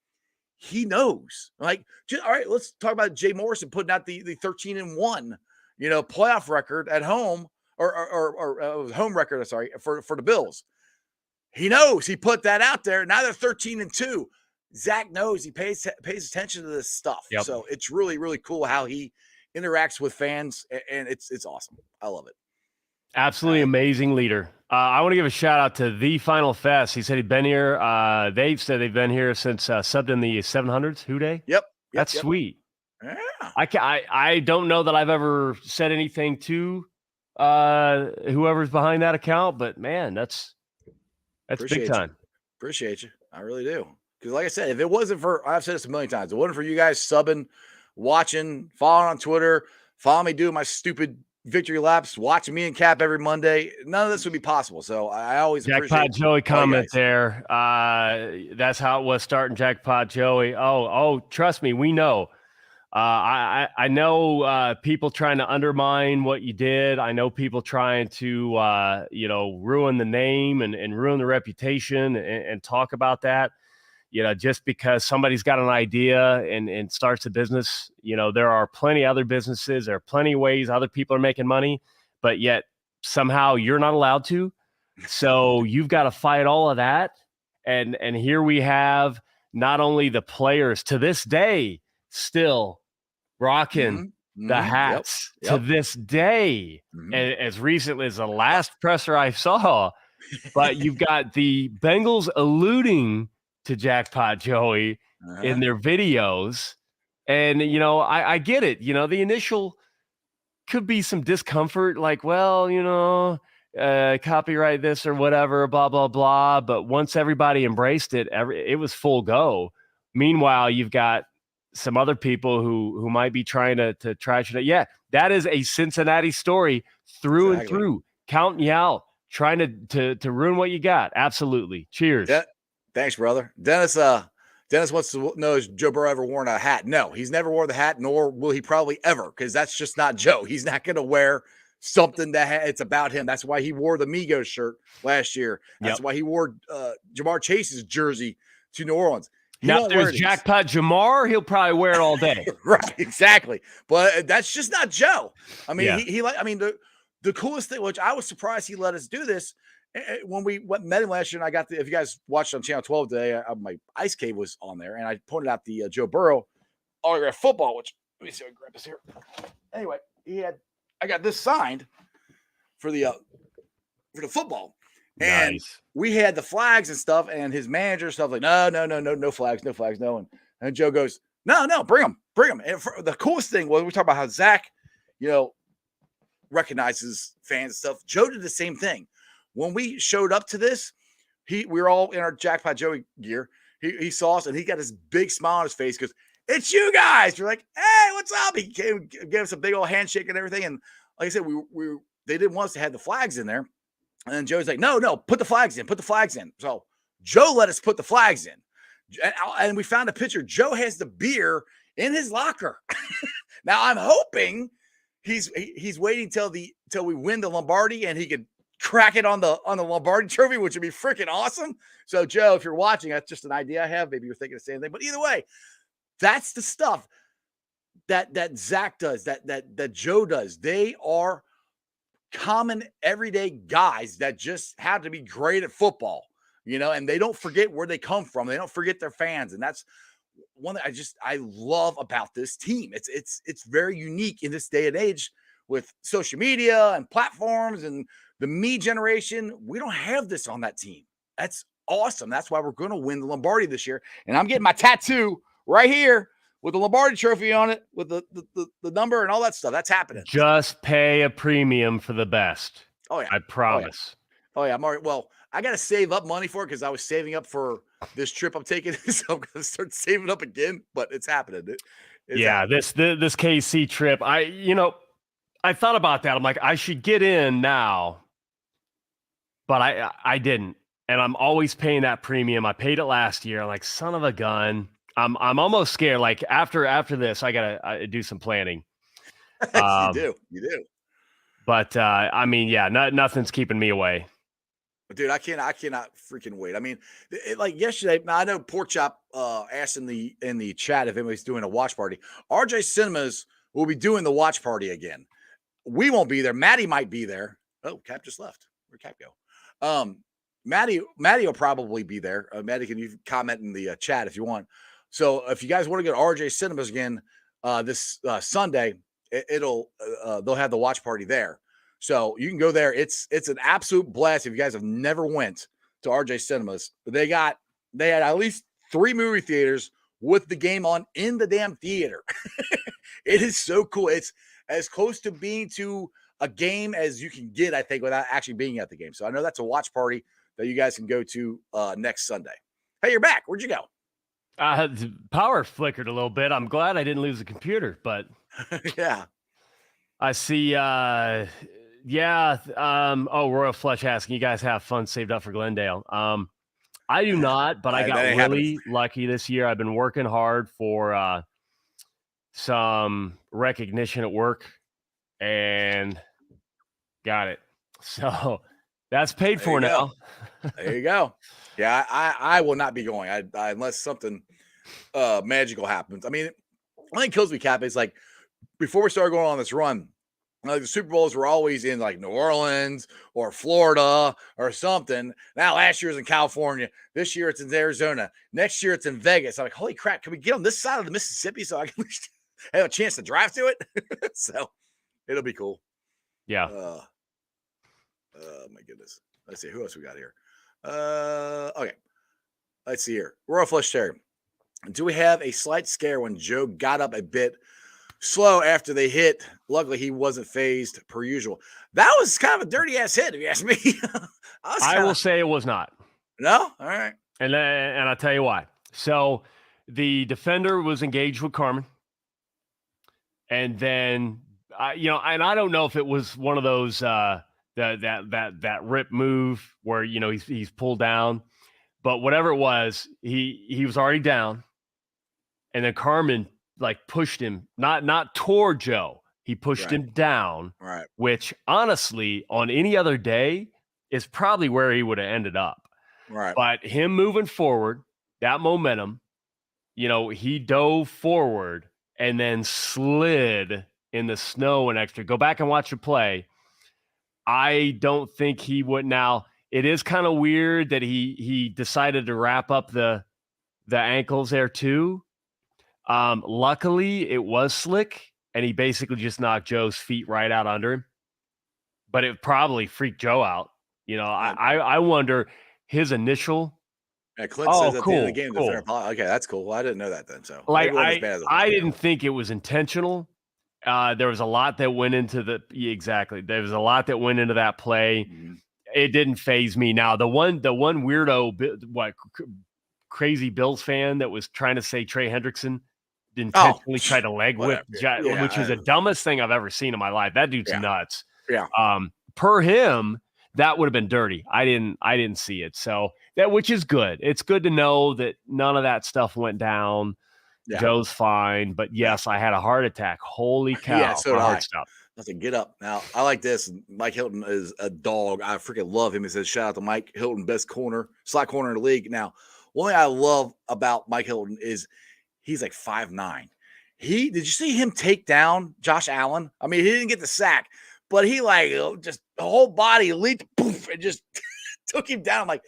He knows. I'm like, all right, let's talk about Jay Morrison putting out the 13-1, playoff record at home or home record. Sorry, for the Bills. He knows he put that out there. Now they're 13-2. Zach knows he pays attention to this stuff. Yep. So it's really, really cool how he interacts with fans, and it's awesome. I love it.
Absolutely amazing leader. I want to give a shout out to The Final Fest. He said he'd been here. They've said they've been here since subbed in the 700s. Houday?
Yep.
That's sweet.
Yeah.
I don't know that I've ever said anything to whoever's behind that account, but man, that's big time.
Appreciate you. I really do. Because like I said, if it wasn't for, I've said this a million times, if it wasn't for you guys subbing, watching, following on Twitter, following me doing my stupid victory laps, watching me and Cap every Monday, none of this would be possible. So I always
Jackpot Joey comment there. That's how it was starting. Jackpot Joey. Oh, trust me, we know. I know people trying to undermine what you did. I know people trying to ruin the name and ruin the reputation and talk about that. Just because somebody's got an idea and starts a business, there are plenty of other businesses. There are plenty of ways other people are making money, but yet somehow you're not allowed to. So you've got to fight all of that. And here we have not only the players to this day still rocking the hats to this day, and as recently as the last presser I saw, but you've got the Bengals alluding to Jackpot Joey in their videos. And, I get it. The initial could be some discomfort, like, well, copyright this or whatever, blah, blah, blah. But once everybody embraced it, it was full go. Meanwhile, you've got some other people who might be trying to trash it. Yeah, that is a Cincinnati story through and through, counting you out, trying to ruin what you got. Absolutely. Cheers.
Yeah. Thanks, brother. Dennis wants to know, has Joe Burrow ever worn a hat? No, he's never worn the hat, nor will he probably ever, because that's just not Joe. He's not going to wear something that it's about him. That's why he wore the Migos shirt last year. That's why he wore Jamar Chase's jersey to New Orleans.
Now, if there's Jackpot Jamar, he'll probably wear it all day.
Right, exactly. But that's just not Joe. I mean, the coolest thing, which I was surprised he let us do this, when we met him last year, and I got if you guys watched on Channel 12 today, my Ice Cave was on there, and I pointed out the Joe Burrow autograph football, which let me see if I can grab this here. Anyway, I got this signed for the football, and we had the flags and stuff, and his manager and stuff like, no flags, no. And Joe goes, no, bring them. And the coolest thing was we talk about how Zach, recognizes fans and stuff. Joe did the same thing. When we showed up to this, we were all in our Jackpot Joey gear. He saw us and he got this big smile on his face because it's you guys. We're like, hey, what's up? He gave us a big old handshake and everything. And like I said, they didn't want us to have the flags in there. And then Joe's like, no, put the flags in. So Joe let us put the flags in. And we found a picture. Joe has the beer in his locker. Now I'm hoping he's waiting till we win the Lombardi and he could crack it on the Lombardi trophy, which would be freaking awesome. So Joe, if you're watching, that's just an idea I have. Maybe you're thinking the same thing, but either way, that's the stuff. that Zach does, that Joe does. They are common everyday guys that just have to be great at football, and they don't forget where they come from. They don't forget their fans. And that's one that I love about this team. It's very unique in this day and age with social media and platforms and the me generation. We don't have this on that team. That's awesome. That's why we're going to win the Lombardi this year. And I'm getting my tattoo right here with the Lombardi trophy on it, with the number and all that stuff. That's happening.
Just pay a premium for the best.
Oh, yeah.
I promise.
Oh, yeah. I'm already, well, I got to save up money for it because I was saving up for this trip I'm taking. So I'm going to start saving up again, but it's happening. It's happening.
This KC trip, I thought about that. I'm like, I should get in now, but I didn't. And I'm always paying that premium. I paid it last year. I'm like, son of a gun. I'm almost scared. Like after this, I gotta do some planning.
You do.
But nothing's keeping me away.
Dude, I cannot freaking wait. I mean, like yesterday, I know Pork Chop asked in the chat if anybody's doing a watch party. RJ Cinemas will be doing the watch party again. We won't be there. Maddie might be there. Oh, Cap just left. Where'd Cap go? Maddie will probably be there. Maddie, can you comment in the chat if you want? So if you guys want to go to RJ Cinemas again this Sunday, they'll have the watch party there. So you can go there. It's an absolute blast. If you guys have never went to RJ Cinemas, they had at least 3 movie theaters with the game on in the damn theater. It is so cool. It's as close to being to a game as you can get, I think, without actually being at the game. So I know that's a watch party that you guys can go to next Sunday. Hey, you're back. Where'd you go?
The power flickered a little bit. I'm glad I didn't lose the computer, but
yeah.
I see. Royal Flush asking, you guys have fun saved up for Glendale. I do not, but I got really lucky this year. I've been working hard for some recognition at work and got it. So that's paid for now.
There you go. Yeah, I will not be going unless something magical happens. I mean, one thing kills me, Cap, is like before we started going on this run, like the Super Bowls were always in like New Orleans or Florida or something. Now last year was in California. This year it's in Arizona. Next year it's in Vegas. I'm like, holy crap, can we get on this side of the Mississippi so I can have a chance to drive to it? So it'll be cool.
Yeah.
My goodness. Let's see who else we got here. Okay. Let's see here. Royal Flush Terry. Do we have a slight scare when Joe got up a bit slow after they hit? Luckily, he wasn't phased per usual. That was kind of a dirty ass hit, if you ask me.
I will say it was not.
No? All right.
And I'll tell you why. So the defender was engaged with Carmen. And then, and I don't know if it was one of those that rip move where, he's pulled down. But whatever it was, he was already down. And then Carmen pushed him, not toward Joe. He pushed him down,
right? Which
honestly, on any other day, is probably where he would have ended up.
Right.
But him moving forward, that momentum, he dove forward and then slid in the snow and extra. Go back and watch the play. I don't think he would. Now, it is kind of weird that he decided to wrap up the ankles there too. Luckily, it was slick, and he basically just knocked Joe's feet right out under him. But it probably freaked Joe out. I wonder his initial.
Yeah, Clint says at the end of the game, cool. Okay, that's cool. Well, I didn't know that then. So
I didn't think it was intentional. There was a lot that went into there was a lot that went into that play. Mm-hmm. It didn't faze me. Now the one weirdo, crazy Bills fan that was trying to say Trey Hendrickson intentionally tried to leg whip, which is the dumbest thing I've ever seen in my life. That dude's nuts.
Yeah.
Per him, that would have been dirty. I didn't see it. So which is good. It's good to know that none of that stuff went down. Yeah. Joe's fine, but yes, I had a heart attack. Holy cow!
Yeah, so did I. Nothing. Get up now. I like this. Mike Hilton is a dog. I freaking love him. He says, "Shout out to Mike Hilton, best slot corner in the league." Now, one thing I love about Mike Hilton is he's like 5'9". did you see him take down Josh Allen? I mean, he didn't get the sack, but he just the whole body leaped, poof, and just took him down. Like,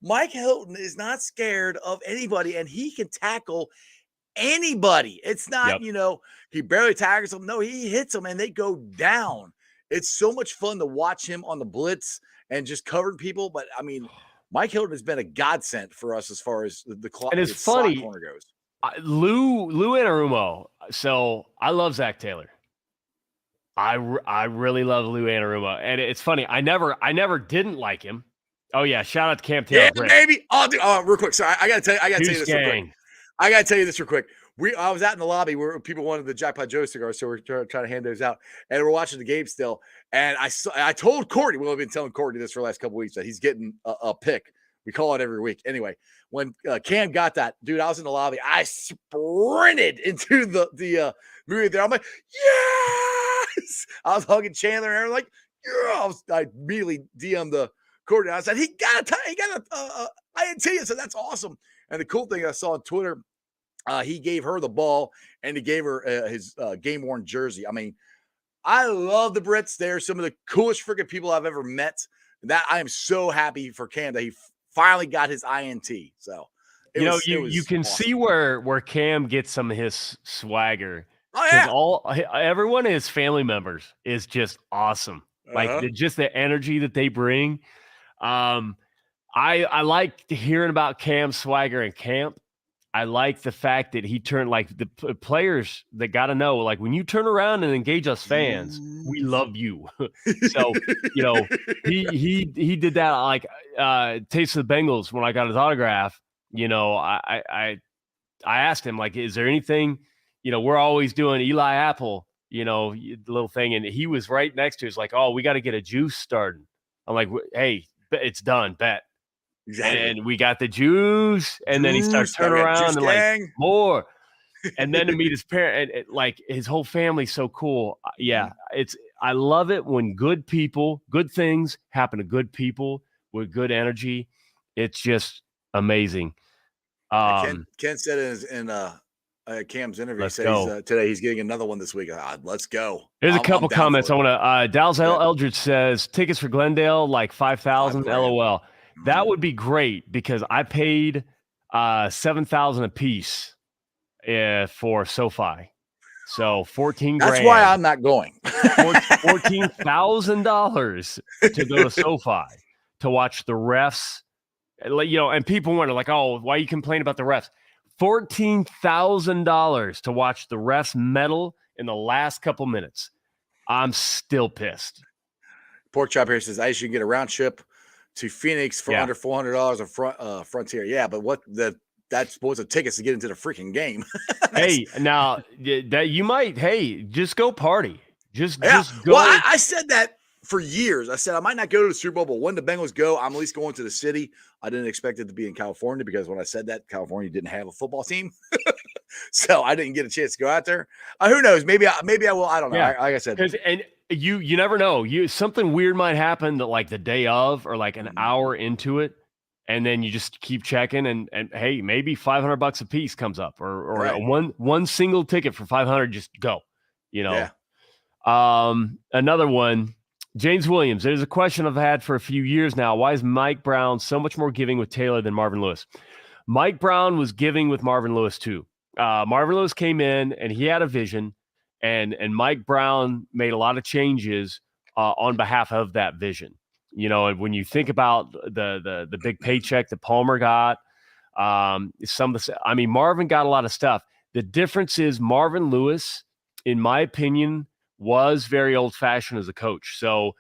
Mike Hilton is not scared of anybody, and he can tackle anybody. It's not, he barely tackles them. No, he hits them and they go down. It's so much fun to watch him on the blitz and just covering people. But I mean, Mike Hilton has been a godsend for us as far as the
and it's funny,
corner goes.
Lou Anarumo. So I love Zach Taylor. I really love Lou Anarumo, and it's funny. I never didn't like him. Oh yeah, shout out to Cam Taylor.
Yeah, baby. Oh, real quick. Sorry, I gotta tell you this real quick. I gotta tell you this real quick. I was out in the lobby where people wanted the Jackpot Joe cigars, so we're trying to hand those out, and we're watching the game still. And I told Courtney, well, I've been telling Courtney this for the last couple of weeks, that he's getting a pick. We call it every week. Anyway, when Cam got that, dude, I was in the lobby. I sprinted into the movie there. I'm like, yes! I was hugging Chandler, and I was like, yeah! I immediately DM'd the Courtney. I said, he got a INT. So that's awesome. And the cool thing I saw on Twitter, he gave her the ball and he gave her his game-worn jersey. I mean, I love the Brits. They're some of the coolest freaking people I've ever met. That I am so happy for Cam that he finally got his INT. So,
you can awesome. See where Cam gets some of his swagger.
Oh yeah,
everyone in his family members is just awesome. Like just the energy that they bring. I like hearing about Cam's swagger in camp. I like the fact that he turned, like, the players that got to know, like, when you turn around and engage us fans, we love you. So, he did that, like, Taste of the Bengals when I got his autograph. I asked him, like, is there anything, we're always doing Eli Apple, the little thing. And he was right next to us, like, oh, we got to get a juice started. I'm like, hey, it's done, bet.
Exactly.
And we got the juice, and then he starts turning around and like more, and then to meet his parent, and like his whole family's so cool. Yeah, I love it when good things happen to good people with good energy. It's just amazing.
Ken said in Cam's interview, he said today he's getting another one this week. Let's go.
There's a couple comments I want to. Dalzell Eldridge says tickets for Glendale like 5,000. LOL. That would be great because I paid $7,000 a piece for SoFi, so $14,000.
That's why I'm not going.
$14,000 to go to SoFi to watch the refs. And people wonder, like, oh, why you complain about the refs? $14,000 to watch the refs meddle in the last couple minutes. I'm still pissed.
Pork Chop here says I should get a round trip to Phoenix for under $400 on Frontier. Yeah, but that's supposed to tickets to get into the freaking game.
Hey, now that you might, just go party. Just go.
Well, I said that for years. I said I might not go to the Super Bowl, but when the Bengals go, I'm at least going to the city. I didn't expect it to be in California because when I said that, California didn't have a football team. So I didn't get a chance to go out there. Who knows? Maybe I will. I don't know. Like I said.
And you never know. Something weird might happen that like the day of or like an hour into it, and then you just keep checking and hey, maybe $500 a piece comes up or
right.
one single ticket for $500. Just go.
Yeah.
Another one. James Williams, there's a question I've had for a few years now. Why is Mike Brown so much more giving with Taylor than Marvin Lewis? Mike Brown was giving with Marvin Lewis too. Marvin Lewis came in and he had a vision, and Mike Brown made a lot of changes on behalf of that vision. And when you think about the big paycheck that Palmer got, Marvin got a lot of stuff. The difference is Marvin Lewis, in my opinion, was very old-fashioned as a coach. So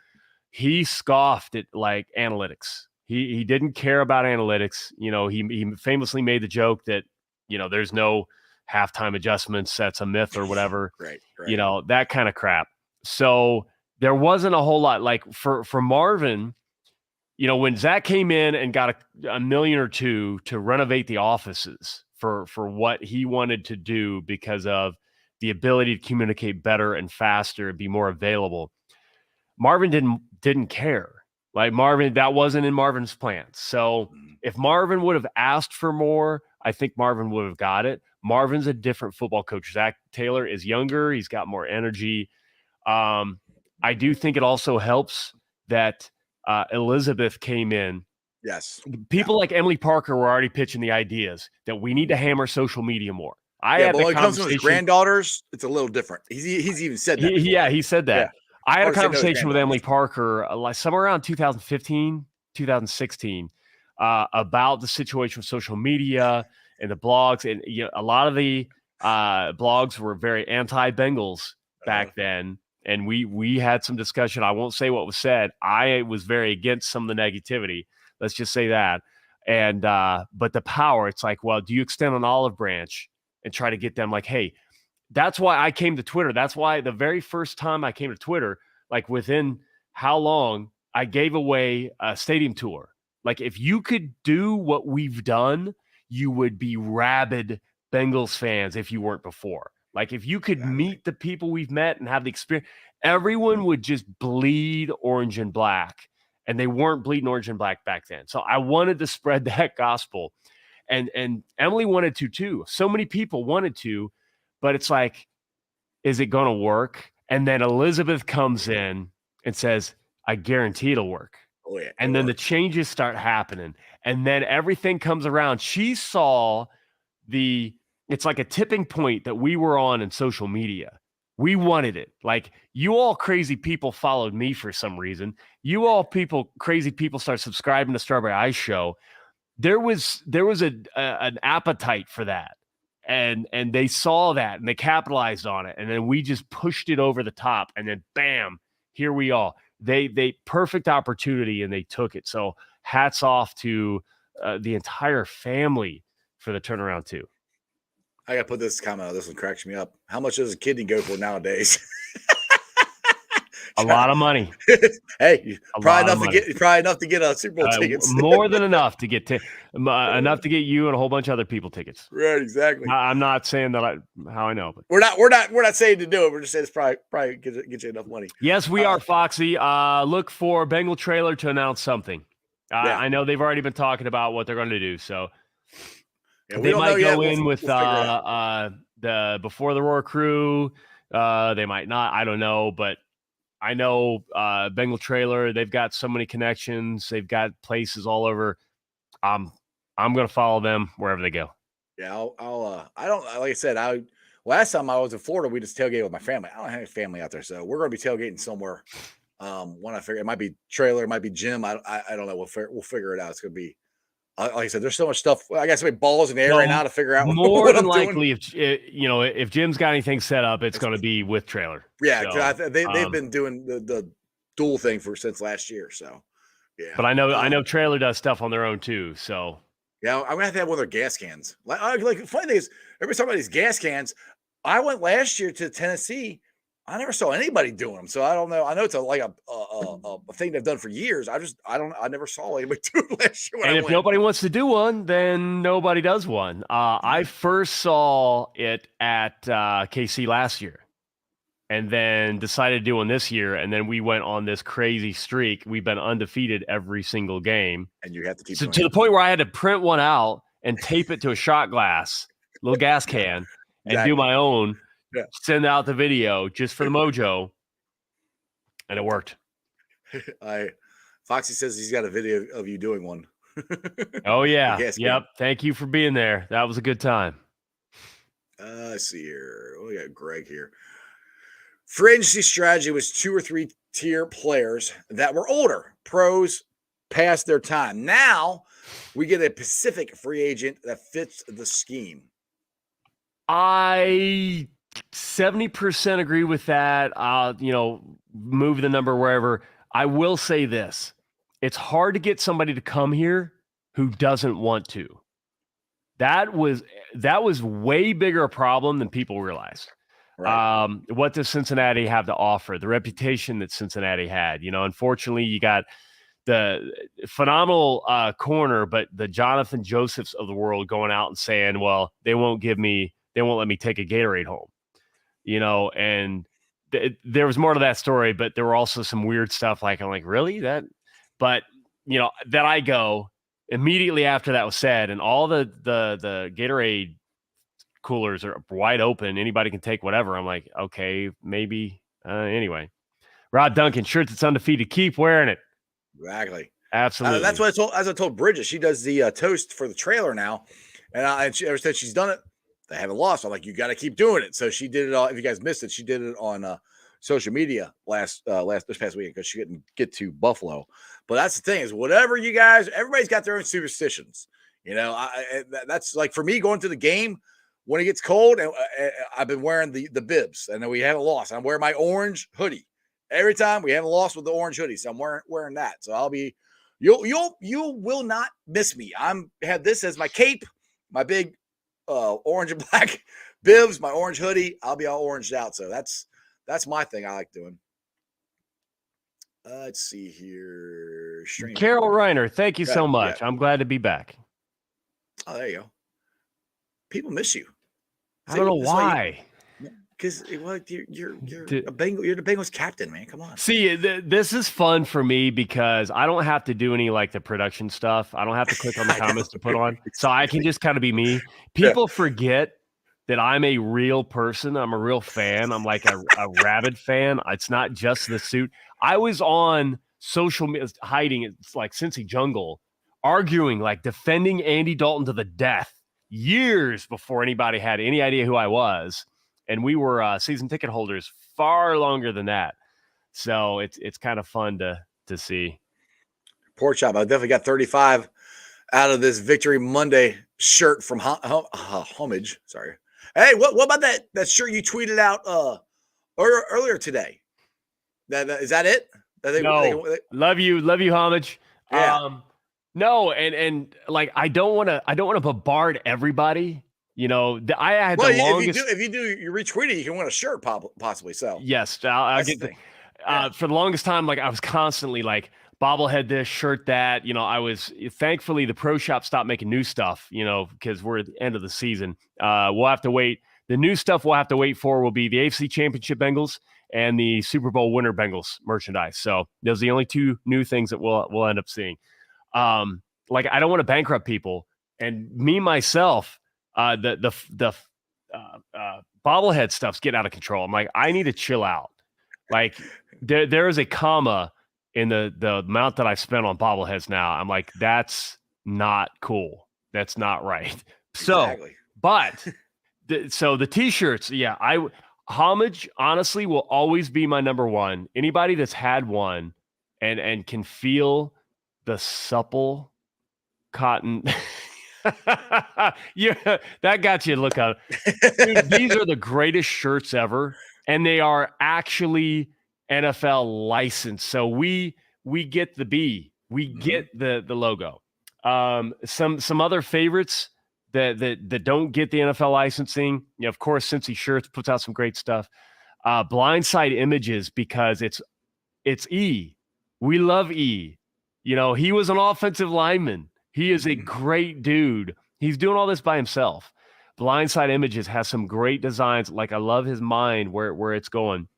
he scoffed at like analytics. He didn't care about analytics. He famously made the joke that, there's no halftime adjustments. That's a myth or whatever.
Right.
That kind of crap. So there wasn't a whole lot like for Marvin, when Zach came in and got a million or two to renovate the offices for what he wanted to do because of the ability to communicate better and faster and be more available. Marvin didn't care. Like Marvin, that wasn't in Marvin's plans. So if Marvin would have asked for more, I think Marvin would have got it. Marvin's a different football coach. Zach Taylor is younger. He's got more energy. I do think it also helps that Elizabeth came in.
Yes.
People like Emily Parker were already pitching the ideas that we need to hammer social media more.
But when it comes to his granddaughters, it's a little different. He's even said that.
He said that. Yeah. I had a conversation with Emily Parker like somewhere around 2015, 2016 about the situation with social media and the blogs. And a lot of the blogs were very anti-Bengals back then. And we had some discussion. I won't say what was said. I was very against some of the negativity. Let's just say that. And but the power, it's like, well, do you extend an olive branch and try to get them like, hey, that's why I came to Twitter. That's why the very first time I came to Twitter, like within how long, I gave away a stadium tour. Like if you could do what we've done, you would be rabid Bengals fans if you weren't before. Like if you could meet the people we've met and have the experience, everyone would just bleed orange and black. And they weren't bleeding orange and black back then. So I wanted to spread that gospel. And Emily wanted to too. So many people wanted to, but it's like, is it going to work? And then Elizabeth comes in and says, I guarantee it'll work.
Oh, yeah,
and then the changes start happening. And then everything comes around. She saw it's like a tipping point that we were on in social media. We wanted it. Like you all crazy people followed me for some reason. You all crazy people start subscribing to Strawberry Ice Show. There was an appetite for that. And they saw that and they capitalized on it. And then we just pushed it over the top. And then bam, here we are. They perfect opportunity and they took it. So hats off to the entire family for the turnaround too.
I got to put this comment out. This one cracks me up. How much does a kidney go for nowadays?
A lot of money.
Hey, probably enough to get Super Bowl tickets.
More than enough to get enough to get you and a whole bunch of other people tickets.
Right, exactly.
I'm not saying that how I know, but
we're not saying to do it. We're just saying it's probably get you enough money.
Yes, we are, Foxy. Look for Bengal trailer to announce something. I know they've already been talking about what they're going to do, so they might go in with the Before the Roar crew. They might not. I don't know, but I know Bengal trailer. They've got so many connections. They've got places all over. I'm going to follow them wherever they go.
Yeah, I don't like I said. Last time I was in Florida, we just tailgated with my family. I don't have any family out there, so we're going to be tailgating somewhere. When I figure it might be trailer, it might be gym. I don't know. We'll figure it out. It's going to be. Like I said, there's so much stuff. I got so many balls in the air right now to figure out.
More than likely, if Jim's got anything set up, it's going to be with trailer.
Yeah, so, they've been doing the dual thing since last year. So, yeah.
But I know trailer does stuff on their own too. So,
yeah, I'm gonna have to have one of their gas cans. Like funny thing is, everybody's talking about these gas cans. I went last year to Tennessee. I never saw anybody doing them, so I don't know. I know it's a thing they've done for years. I never saw anybody do it last year.
And if nobody wants to do one, then nobody does one. I first saw it at KC last year, and then decided to do one this year. And then we went on this crazy streak. We've been undefeated every single game,
and you have to keep
to the point where I had to print one out and tape it to a shot glass, little gas can, and do my own.
Yeah.
Send out the video just for the mojo, and it worked.
Foxy says he's got a video of you doing one.
Oh yeah, yep. Thank you for being there. That was a good time.
Let's see here. We got Greg here. Free agency strategy was 2 or 3 tier players that were older, pros past their time. Now we get a Pacific free agent that fits the scheme.
I 70% agree with that. Move the number wherever. I will say this. It's hard to get somebody to come here who doesn't want to. That was way bigger a problem than people realize. Right. What does Cincinnati have to offer? The reputation that Cincinnati had. Unfortunately, you got the phenomenal corner, but the Jonathan Josephs of the world going out and saying, well, they won't let me take a Gatorade home. And there was more to that story, but there were also some weird stuff. I'm like, really? That I go, immediately after that was said, and all the Gatorade coolers are wide open. Anybody can take whatever. I'm like, okay, maybe. Anyway, Rod Duncan, shirts that's undefeated. Keep wearing it.
Exactly.
Absolutely.
That's what I told Bridget. She does the toast for the trailer now, and ever since she's done it, they haven't lost. I'm like, you got to keep doing it. So she did it all. If you guys missed it, she did it on social media this past weekend because she couldn't get to Buffalo. But that's the thing is, whatever you guys, everybody's got their own superstitions. You know, that's like for me going to the game when it gets cold. And I've been wearing the bibs, and then we haven't lost. I'm wearing my orange hoodie every time we haven't lost with the orange hoodie. So I'm wearing that. So I'll be. You will not miss me. Have this as my cape, my big orange and black bibs, my orange hoodie. I'll be all oranged out. So that's my thing I like doing. Let's see here.
Carol Reiner, thank you so much. Yeah. I'm glad to be back.
Oh, there you go. People miss you.
I don't know why.
Because you're a Bengal, you're the Bengals captain, man. Come on.
See, this is fun for me because I don't have to do any like the production stuff. I don't have to click on the comments to put on, so I can just kind of be me. People forget that I'm a real person. I'm a real fan. I'm like a rabid fan. It's not just the suit. I was on social media hiding. It's like Cincy Jungle, arguing, like defending Andy Dalton to the death years before anybody had any idea who I was. And we were season ticket holders far longer than that. So it's kind of fun to see.
Pork chop. I definitely got 35 out of this Victory Monday shirt from Homage. Sorry. Hey, what about that shirt you tweeted out earlier today? Is that it?
No. Love you, Homage.
Yeah.
No, and like I don't want to bombard everybody. You know, I had the longest.
If you do, you retweet it, you can win a shirt possibly. So
yes, I'll get for the longest time. Like I was constantly like bobblehead this, shirt that. You know, I was thankfully the pro shop stopped making new stuff. You know, because we're at the end of the season. We'll have to wait. The new stuff we'll have to wait for will be the AFC Championship Bengals and the Super Bowl winner Bengals merchandise. So those are the only two new things that we'll end up seeing. Like I don't want to bankrupt people, and me myself. The bobblehead stuff's getting out of control. I'm like, I need to chill out. Like there is a comma in the amount that I spent on bobbleheads now. I'm like, that's not cool. That's not right. So, exactly. But so the t-shirts, yeah, Homage honestly will always be my number one. Anybody that's had one and can feel the supple cotton. Yeah, that got you to look up. Dude, these are the greatest shirts ever, and they are actually NFL licensed. So we get the B, we get the logo. Some other favorites that don't get the NFL licensing. You know, of course, Cincy Shirts puts out some great stuff. Blindside Images, because it's E. We love E. You know, he was an offensive lineman. He is a great dude. He's doing all this by himself. Blindside Images has some great designs. Like I love his mind where it's going.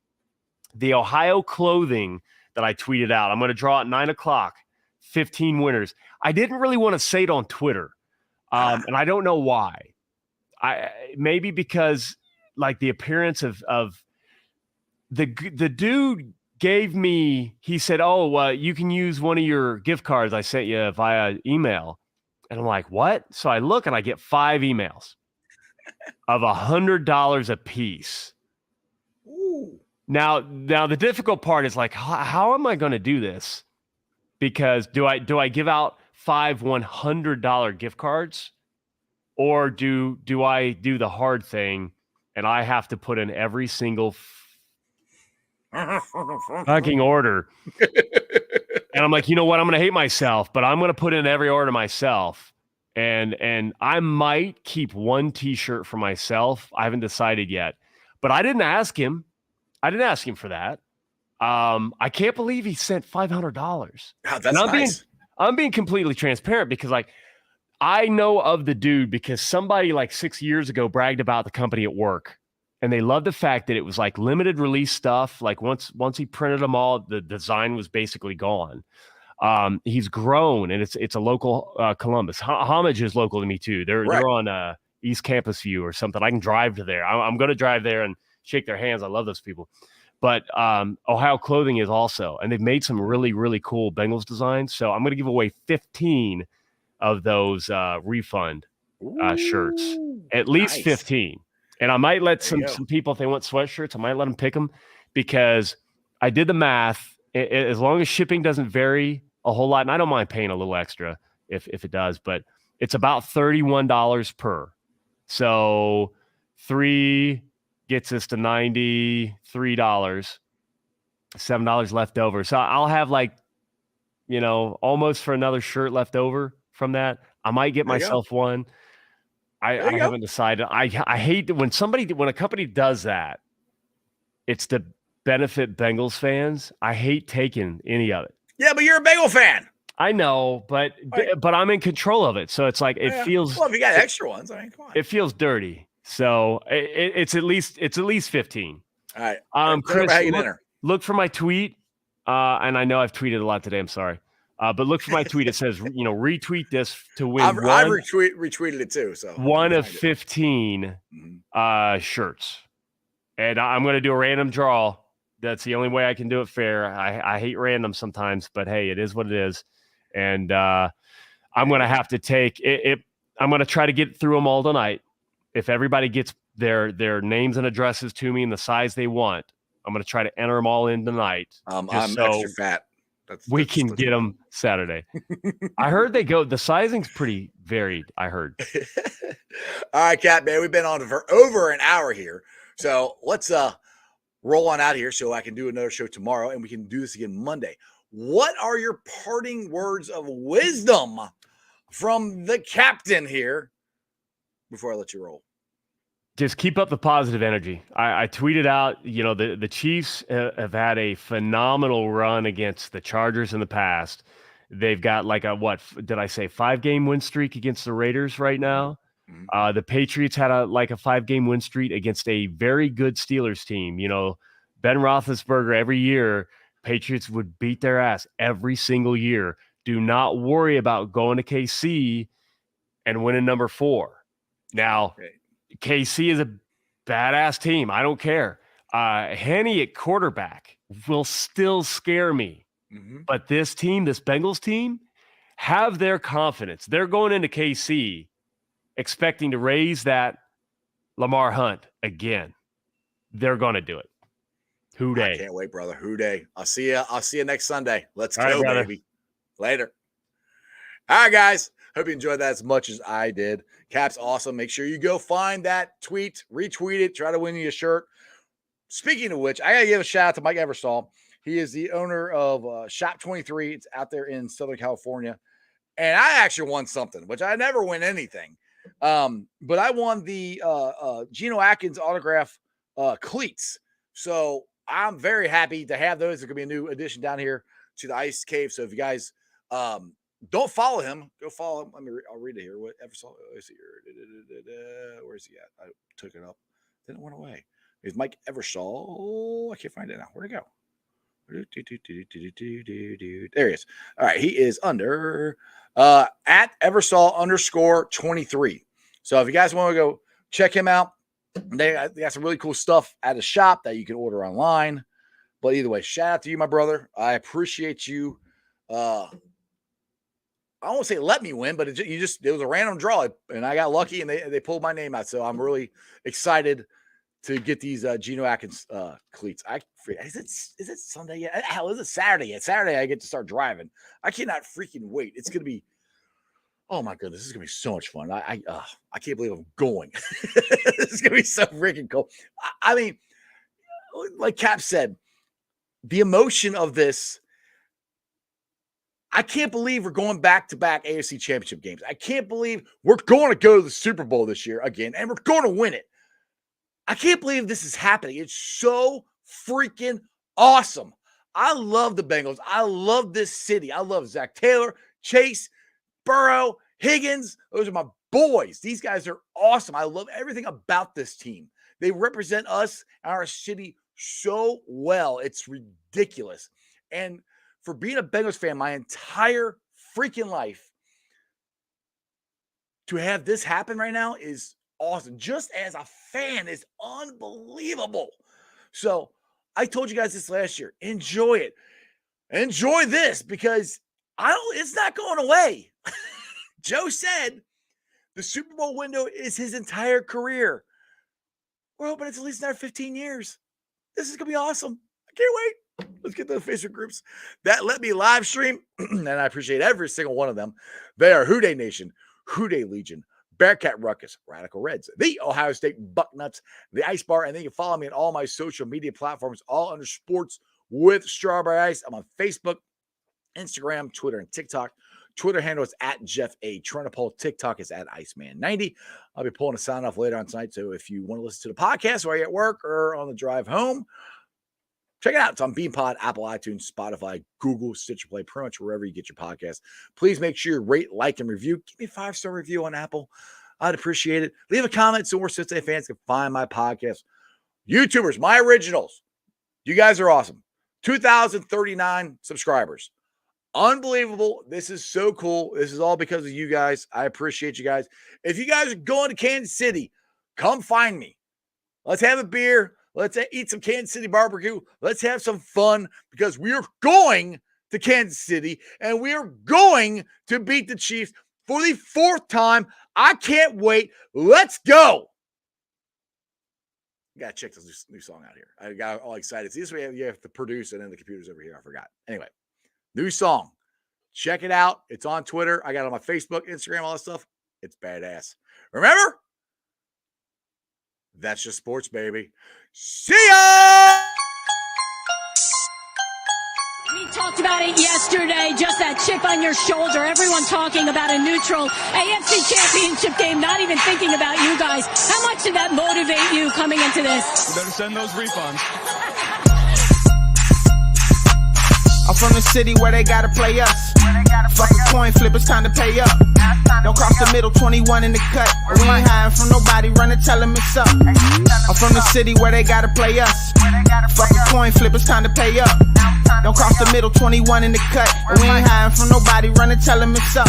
The Ohio clothing that I tweeted out, I'm going to draw at 9:00, 15 winners. I didn't really want to say it on Twitter. And I don't know why. Maybe because like the appearance of the dude gave me, he said, oh, you can use one of your gift cards I sent you via email. And I'm like, what? So I look and I get 5 emails of $100 a piece.
Ooh.
Now the difficult part is like, how am I going to do this? Because do I give out 5 $100 gift cards, or do I do the hard thing and I have to put in every single fucking order? And I'm like, you know what? I'm going to hate myself, but I'm going to put in every order myself. And I might keep one t-shirt for myself. I haven't decided yet, but I didn't ask him. I didn't ask him for that. I can't believe he sent $500.
Wow, that's nice.
I'm being completely transparent because like I know of the dude because somebody like 6 years ago bragged about the company at work. And they loved the fact that it was like limited release stuff. Like once he printed them all, the design was basically gone. He's grown, and it's a local Columbus. Homage is local to me too. They're on East Campus View or something. I can drive to there. I'm going to drive there and shake their hands. I love those people. But Ohio Clothing is also, and they've made some really, really cool Bengals designs. So I'm going to give away 15 of those refund shirts, at least 15. And I might let some people, if they want sweatshirts, I might let them pick them, because I did the math. As long as shipping doesn't vary a whole lot, and I don't mind paying a little extra if it does, but it's about $31 per. So 3 gets us to $93, $7 left over. So I'll have almost for another shirt left over from that. I might get myself one. I haven't decided. I hate when a company does that. It's to benefit Bengals fans. I hate taking any of it.
Yeah, but you're a Bengal fan.
I know, but I'm in control of it. So it's like it feels.
Well, if you got extra ones, I mean, come on.
It feels dirty. So it's at least 15.
All right.
Chris,
dinner.
Look for my tweet. And I know I've tweeted a lot today. I'm sorry. But look for my tweet. It says, retweet this to win.
I retweeted it too. So
one of 15 shirts. And I'm going to do a random draw. That's the only way I can do it fair. I hate random sometimes, but hey, it is what it is. And I'm going to have to take it. I'm going to try to get through them all tonight. If everybody gets their names and addresses to me in the size they want, I'm going to try to enter them all in tonight.
I'm extra fat.
We can get them Saturday. I heard the sizing's pretty varied. I heard.
All right, Cat Man, we've been on for over an hour here. So let's roll on out here so I can do another show tomorrow, and we can do this again Monday. What are your parting words of wisdom from the captain here before I let you roll?
Just keep up the positive energy. I tweeted out, the Chiefs have had a phenomenal run against the Chargers in the past. They've got what did I say, 5-game win streak against the Raiders right now. The Patriots had a 5-game win streak against a very good Steelers team. Ben Roethlisberger, every year, Patriots would beat their ass every single year. Do not worry about going to KC and winning number 4. Now, KC is a badass team. I don't care. Henny at quarterback will still scare me. But this Bengals team, have their confidence. They're going into KC expecting to raise that Lamar Hunt again. They're going to do it. Who day?
I can't wait, brother. Who day? I'll see you next Sunday. Let's
go,
baby. Later. All right, guys. Hope you enjoyed that as much as I did. Cap's awesome. Make sure you go find that tweet, retweet it, try to win you a shirt. Speaking of which, I got to give a shout out to Mike Eversole. He is the owner of Shop 23. It's out there in Southern California. And I actually won something, which I never win anything. But I won the Geno Atkins autograph cleats. So I'm very happy to have those. There's going to be a new addition down here to the Ice Cave. So if you guys don't follow him, go follow him. I'll read it here. What Eversole? Where's he at? I took it up. Then it went away. It's Mike Eversole. I can't find it now. Where'd it go? There he is. All right. He is under at Eversole _23. So if you guys want to go check him out, they got some really cool stuff at a shop that you can order online. But either way, shout out to you, my brother. I appreciate you. I won't say let me win, but it was a random draw, and I got lucky, and they pulled my name out. So I'm really excited to get these Geno Atkins cleats. Is it Sunday yet? Hell, is it Saturday yet? Saturday I get to start driving. I cannot freaking wait. It's gonna be, oh my goodness, this is gonna be so much fun. I can't believe I'm going. This is gonna be so freaking cool. I mean, like Cap said, the emotion of this. I can't believe we're going back-to-back AFC Championship games. I can't believe we're going to go to the Super Bowl this year again, and we're going to win it. I can't believe this is happening. It's so freaking awesome. I love the Bengals. I love this city. I love Zach Taylor, Chase, Burrow, Higgins. Those are my boys. These guys are awesome. I love everything about this team. They represent us, our city, so well. It's ridiculous. And for being a Bengals fan my entire freaking life, to have this happen right now is awesome. Just as a fan, it's unbelievable. So I told you guys this last year. Enjoy it. Enjoy this because it's not going away. Joe said the Super Bowl window is his entire career. We're hoping it's at least another 15 years. This is going to be awesome. I can't wait. Let's get to the Facebook groups that let me live stream, and I appreciate every single one of them. They are Who Dey Nation, Who Dey Legion, Bearcat Ruckus, Radical Reds, the Ohio State Bucknuts, the Ice Bar, and then you can follow me on all my social media platforms, all under Sports with Strawberry Ice. I'm on Facebook, Instagram, Twitter, and TikTok. Twitter handle is at Jeff A. Trenopole. TikTok is at Iceman90. I'll be pulling a sign off later on tonight. So if you want to listen to the podcast while you're at work or on the drive home, check it out. It's on BeanPod, Apple, iTunes, Spotify, Google, Stitcher Play, pretty much wherever you get your podcast. Please make sure you rate, like, and review. Give me a 5-star review on Apple. I'd appreciate it. Leave a comment so more Cincinnati fans can find my podcast. YouTubers, my originals. You guys are awesome. 2,039 subscribers. Unbelievable. This is so cool. This is all because of you guys. I appreciate you guys. If you guys are going to Kansas City, come find me. Let's have a beer. Let's eat some Kansas City barbecue. Let's have some fun because we are going to Kansas City and we are going to beat the Chiefs for the 4th time. I can't wait. Let's go. You got to check this new song out here. I got all excited. See, this way you have to produce it and the computer's over here. I forgot. Anyway. New song. Check it out. It's on Twitter. I got it on my Facebook, Instagram, all that stuff. It's badass. Remember? That's just sports, baby. See ya!
We talked about it yesterday, just that chip on your shoulder. Everyone talking about a neutral AFC championship game, not even thinking about you guys. How much did that motivate you coming into this?
You better send those refunds.
I'm from the city where they gotta play us. Fuck a coin flip, it's time to pay up. Don't cross the middle, 21 in the cut. We ain't hiding from nobody, run and tell them it's up. I'm from the city where they gotta play us. Fuck a coin flip, it's time to pay up. Don't cross the middle, 21 in the cut. We ain't hiding from nobody, run and tell them it's up.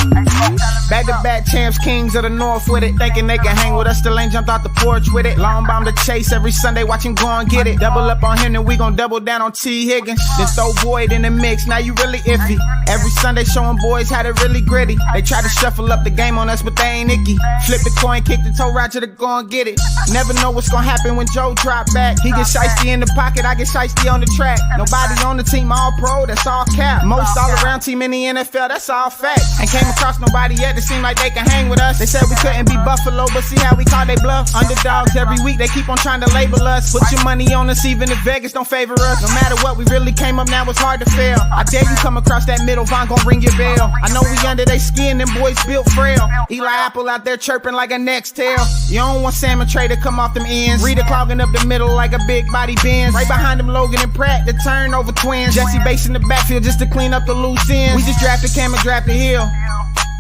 Back-to-back champs, kings of the north with it. Thinking they can hang with us, still ain't jumped out the porch with it. Long bomb to chase every Sunday, watch him go and get it. Double up on him, then we gon' double down on T. Higgins. Then throw Boyd in the mix, now you really iffy. Every Sunday showing boys how to really gritty. They try to shuffle up the game on us, but they ain't icky. Flip the coin, kick the toe, Roger to go and get it. Never know what's gonna happen when Joe drop back. He get shiesty in the pocket, I get shiesty on the track. Nobody on the team all pro, that's all cap. Most all around team in the NFL, that's all fact. Ain't came across nobody yet that seem like they can hang with us. They said we couldn't be Buffalo, but see how we call they bluff. Underdogs every week, they keep on trying to label us. Put your money on us, even if Vegas don't favor us. No matter what, we really came up, now it's hard to fail. I dare you come across that middle, Von gon' ring your bell. I know we under they skin, them boys built frail. Eli Apple out there chirping like a next tail. You don't want Salmon Trey to come off them ends. Rita clogging up the middle like a big body Benz. Right behind them Logan and Pratt, the turnover twins. Jesse Bates in the backfield just to clean up the loose ends. We just drafted Cam and drafted Hill.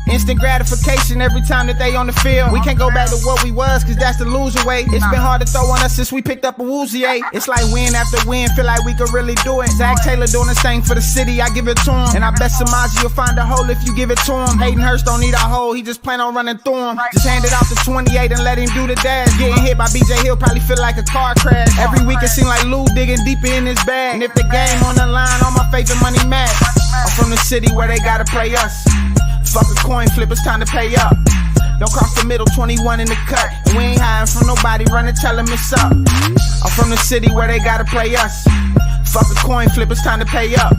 Instant gratification every time that they on the field. We can't go back to what we was, cause that's the loser way. It's been hard to throw on us since we picked up a Woozy. It's like win after win, feel like we could really do it. Zach Taylor doing the same for the city, I give it to him. And I bet Samaji will find a hole if you give it to him. Hayden Hurst don't need a hole, he just plan on running through him. Just hand it off to 28 and let him do the dash. Getting hit by BJ Hill probably feel like a car crash. Every week it seem like Lou digging deeper in his bag. And if the game on the line, all my favorite money match. I'm from the city where they gotta play us. Fuck a coin flip, it's time to pay up. Don't cross the middle, 21 in the cut. And we ain't hiding from nobody, run and tell them it's up. I'm from the city where they gotta play us. Fuck a coin flip, it's time to pay up.